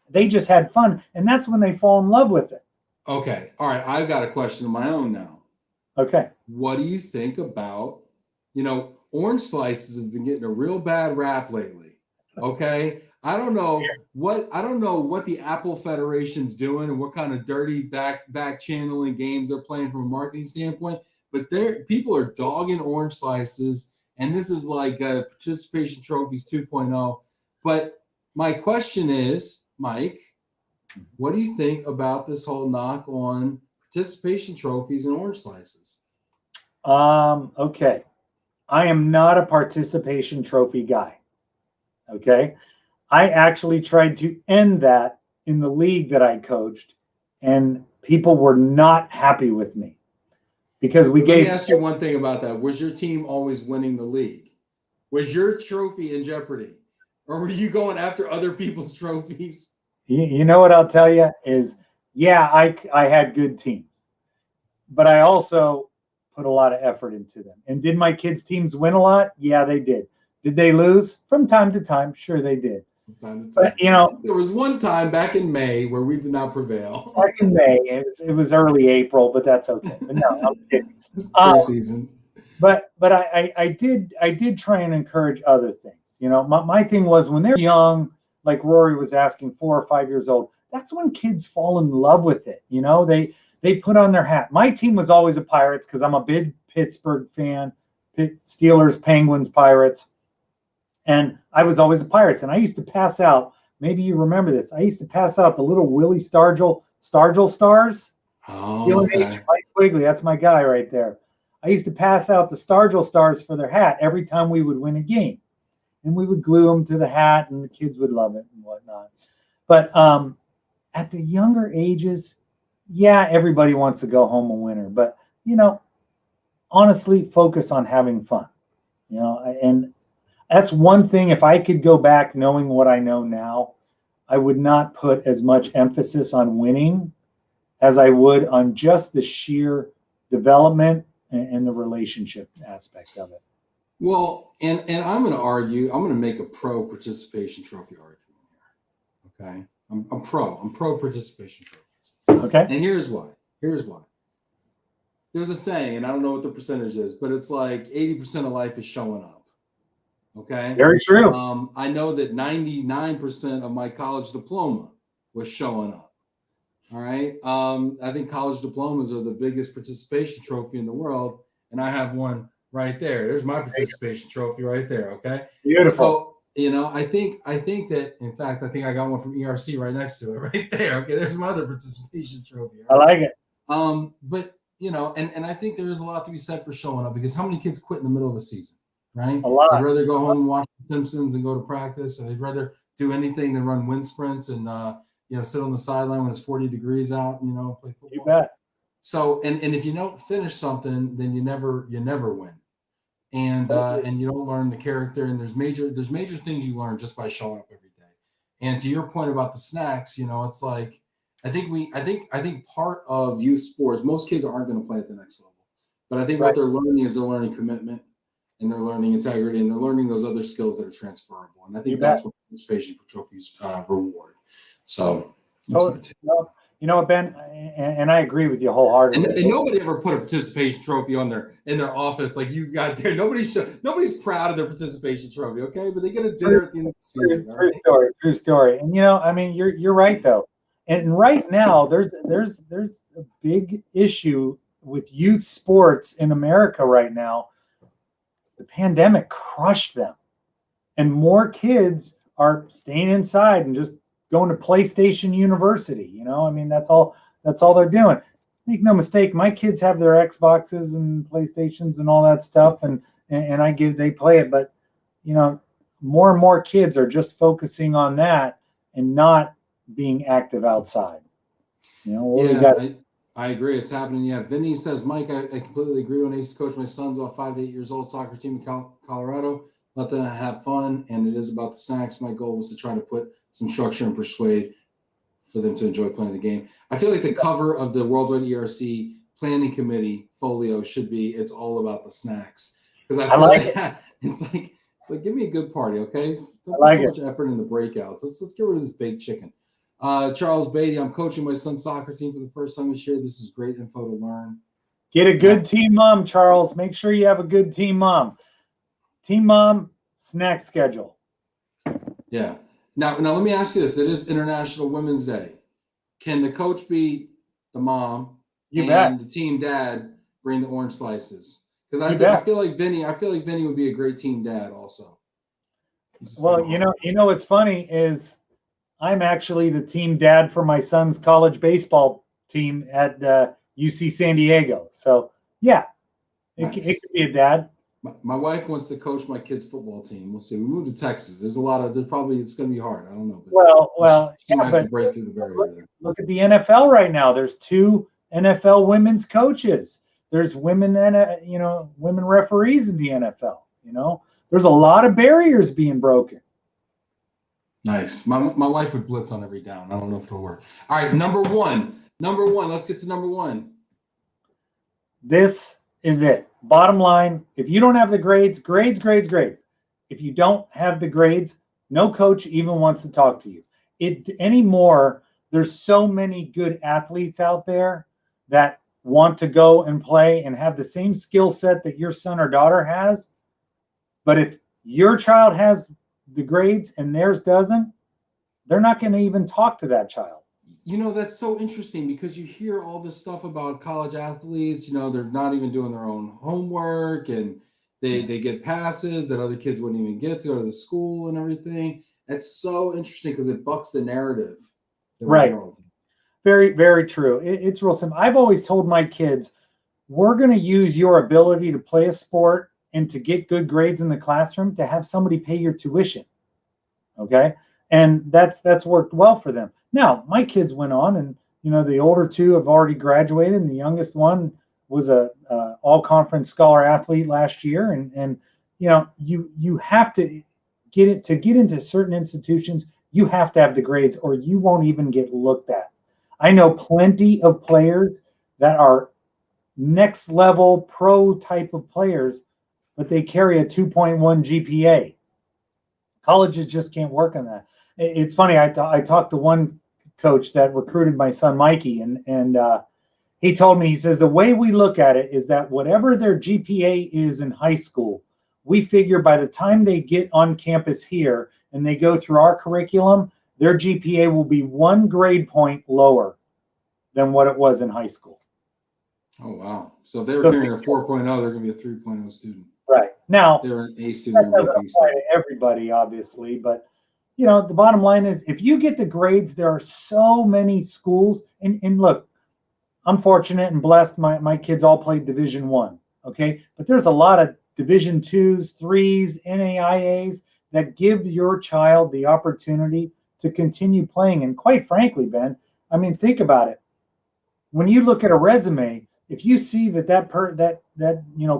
They just had fun. And that's when they fall in love with it. Okay. All right. I've got a question of my own now. Okay. What do you think about, orange slices have been getting a real bad rap lately. Okay. I don't know what the Apple Federation's doing and what kind of dirty back channeling games they're playing from a marketing standpoint, but people are dogging orange slices, and this is like participation trophies 2.0. But my question is, Mike, what do you think about this whole knock on participation trophies and orange slices? Okay. I am not a participation trophy guy. Okay. I actually tried to end that in the league that I coached, and people were not happy with me because Let me ask you one thing about that. Was your team always winning the league? Was your trophy in jeopardy, or were you going after other people's trophies? You know what I'll tell you is, yeah, I had good teams, but I also put a lot of effort into them. And did my kids' teams win a lot? Yeah, they did. Did they lose? From time to time, sure they did. From time to time. But, there was one time back in May where we did not prevail. Back in May, it was early April, but that's okay. But no, I'm kidding. Preseason. But I did try and encourage other things. My thing was when they're young, like Rory was asking, 4 or 5 years old, that's when kids fall in love with it. They put on their hat. My team was always a Pirates because I'm a big Pittsburgh fan, Steelers, Penguins, Pirates. And I was always a Pirates. And I used to pass out, maybe you remember this, I used to pass out the little Willie Stargell stars. Oh, okay. Mike Quigley, that's my guy right there. I used to pass out the Stargell stars for their hat every time we would win a game. And we would glue them to the hat, and the kids would love it and whatnot. But at the younger ages, yeah, everybody wants to go home a winner. But, honestly, focus on having fun. And that's one thing. If I could go back knowing what I know now, I would not put as much emphasis on winning as I would on just the sheer development and the relationship aspect of it. Well, and I'm going to argue, I'm going to make a pro participation trophy argument here. Okay. I'm pro participation trophies. Okay. And here's why. There's a saying, and I don't know what the percentage is, but it's like 80% of life is showing up. Okay. Very true. I know that 99% of my college diploma was showing up. All right. I think college diplomas are the biggest participation trophy in the world. And I have one right there. There's my participation trophy right there. Okay. Beautiful. So, I think that, in fact, I think I got one from ERC right next to it right there. Okay. There's my other participation trophy. Right? I like it. But, and I think there is a lot to be said for showing up, because how many kids quit in the middle of a season, right? A lot. They'd rather go home and watch The Simpsons than go to practice, or they'd rather do anything than run wind sprints and, sit on the sideline when it's 40 degrees out and, play football. You bet. So, and if you don't finish something, then you never win. And you don't learn the character, and there's major things you learn just by showing up every day. And to your point about the snacks, it's like, I think part of youth sports, most kids aren't going to play at the next level, but I think what they're learning is they're learning commitment, and they're learning integrity, and they're learning those other skills that are transferable. And I think that's what participation trophies reward. So you know what, Ben, and I agree with you wholeheartedly. And nobody ever put a participation trophy on in their office like you got there. Nobody's proud of their participation trophy, okay? But they get a dinner at the end of the season. True story. And you're right though. And right now there's a big issue with youth sports in America right now. The pandemic crushed them, and more kids are staying inside and just going to PlayStation University. That's all they're doing. Make no mistake, my kids have their Xboxes and PlayStations and all that stuff, and they play it. But more and more kids are just focusing on that and not being active outside. You know, what we got. I agree. It's happening. Yeah. Vinny says, Mike, I completely agree. When I used to coach my sons about 5 to 8 years old soccer team in Colorado, let them have fun. And it is about the snacks. My goal was to try to put some structure and persuade for them to enjoy playing the game. I feel like the cover of the Worldwide ERC Planning Committee folio should be, it's all about the snacks. Because I feel like it's like, give me a good party, okay? Don't put so much effort in the breakouts. Let's get rid of this baked chicken. Charles Beatty, I'm coaching my son's soccer team for the first time this year. This is great info to learn. Get a good team mom, Charles. Make sure you have a good team mom. Team mom, snack schedule. Yeah. Now let me ask you this. It is International Women's Day. Can the coach be the mom and the team dad bring the orange slices? Because I feel like Vinny would be a great team dad also. Well, you know what's funny is I'm actually the team dad for my son's college baseball team at UC San Diego. So yeah, it could be a dad. My wife wants to coach my kids' football team. We'll see. We moved to Texas. It's going to be hard. I don't know. But she might have to break through the barrier. Look at the NFL right now. There's 2 NFL women's coaches. There's women women referees in the NFL. You know, there's a lot of barriers being broken. Nice. My wife would blitz on every down. I don't know if it'll work. All right, number one. Let's get to number 1. This is it. Bottom line, if you don't have the grades. If you don't have the grades, no coach even wants to talk to you. Anymore, there's so many good athletes out there that want to go and play and have the same skill set that your son or daughter has. But if your child has the grades and theirs doesn't, they're not going to even talk to that child. You know, that's so interesting because you hear all this stuff about college athletes. You know, they're not even doing their own homework and they get passes that other kids wouldn't even get to go to the school and everything. It's so interesting because it bucks the narrative. Right. Very, very true. It's real simple. I've always told my kids, we're going to use your ability to play a sport and to get good grades in the classroom to have somebody pay your tuition. Okay. And that's worked well for them. Now, my kids went on and, the older 2 have already graduated and the youngest one was a all-conference scholar athlete last year. And you have to get into certain institutions, you have to have the grades or you won't even get looked at. I know plenty of players that are next level pro type of players, but they carry a 2.1 GPA. Colleges just can't work on that. It's funny. I talked to one coach that recruited my son Mikey, and he told me, he says, the way we look at it is that whatever their GPA is in high school, we figure by the time they get on campus here and they go through our curriculum, their GPA will be 1 grade point lower than what it was in high school. Oh, wow. So if they were carrying a 4.0, they're going to be a 3.0 student. Right. Now, they're an A student. That doesn't apply to everybody, obviously, but the bottom line is if you get the grades, there are so many schools. And look, I'm fortunate and blessed. My kids all played Division I. Okay. But there's a lot of Division IIs, 3s, NAIAs that give your child the opportunity to continue playing. And quite frankly, Ben, I mean, think about it. When you look at a resume, if you see that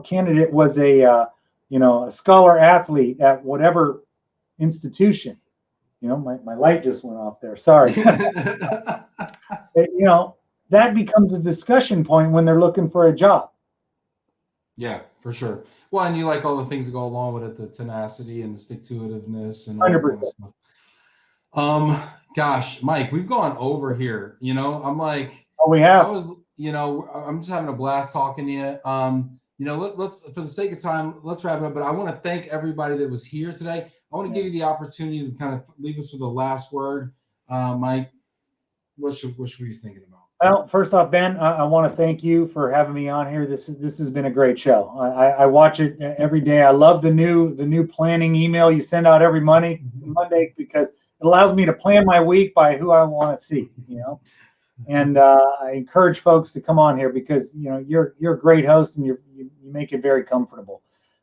candidate was a scholar athlete at whatever institution, my light just went off there. Sorry. That becomes a discussion point when they're looking for a job. Yeah, for sure. Well, and you like all the things that go along with it, the tenacity and the stick-to-itiveness and all that kind of stuff. Gosh, Mike, we've gone over here. I'm like, we have. I'm just having a blast talking to you. Let's, for the sake of time, let's wrap it up. But I want to thank everybody that was here today. I want to give you the opportunity to kind of leave us with a last word. Mike, what were you thinking about? Well, first off, Ben, I want to thank you for having me on here. This has been a great show. I watch it every day. I love the new planning email you send out every Monday because it allows me to plan my week by who I want to see. And I encourage folks to come on here because you're a great host and you make it very comfortable.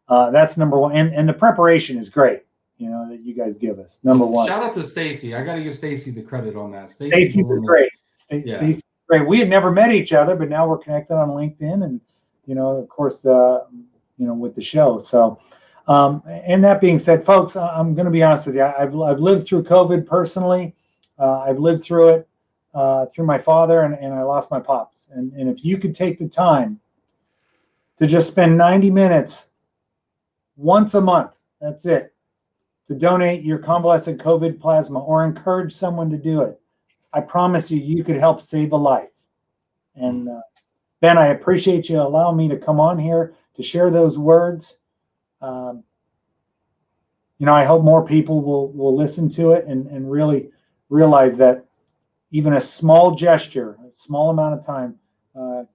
That's number one. And the preparation is great. you know, that you guys give us. Number one. Shout out to Stacy. I got to give Stacy the credit on that. Stacy was great. Stacy, great. We had never met each other, but now we're connected on LinkedIn, and you know, of course, you know, with the show. So, and that being said, folks, I'm going to be honest with you. I've lived through COVID personally. I've lived through it through my father, and I lost my pops. And if you could take the time to just spend 90 minutes once a month, that's it, to donate your convalescent COVID plasma or encourage someone to do it, I promise you, you could help save a life. And Ben, I appreciate you allowing me to come on here to share those words. You know, I hope more people will listen to it and really realize that even a small gesture, a small amount of time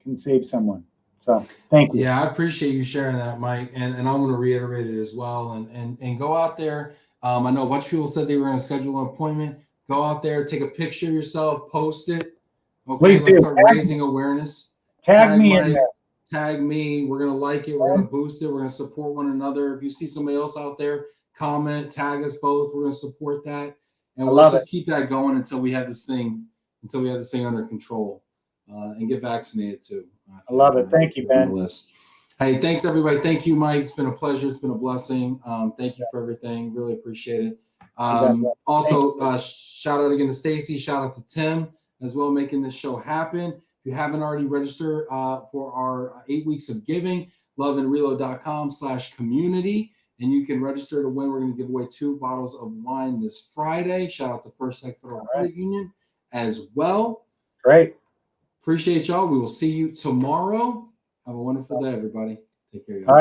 can save someone. So thank you. Yeah, I appreciate you sharing that, Mike. And I want to reiterate it as well. And go out there. I know a bunch of people said they were going to schedule an appointment. Go out there, take a picture of yourself, post it. Okay, please let's do. start raising awareness. Tag me Mike, in there. Tag me. We're going to like it. We're going to boost it. We're going to support one another. If you see somebody else out there, comment, tag us both. We're going to support that. And let's just keep that going until we have this thing under control and get vaccinated too. I love it. Thank you, Ben. Hey, thanks everybody. Thank you, Mike. It's been a pleasure. It's been a blessing. Thank you for everything. Really appreciate it. Also, shout out again to Stacy. Shout out to Tim as well, making this show happen. If you haven't already registered for our 8 weeks of giving, loveandrelo.com/community, and you can register to win. We're going to give away 2 bottles of wine this Friday. Shout out to First Tech Federal Credit Union as well. Great. Appreciate y'all. We will see you tomorrow. Have a wonderful day, everybody. Take care, y'all. All right.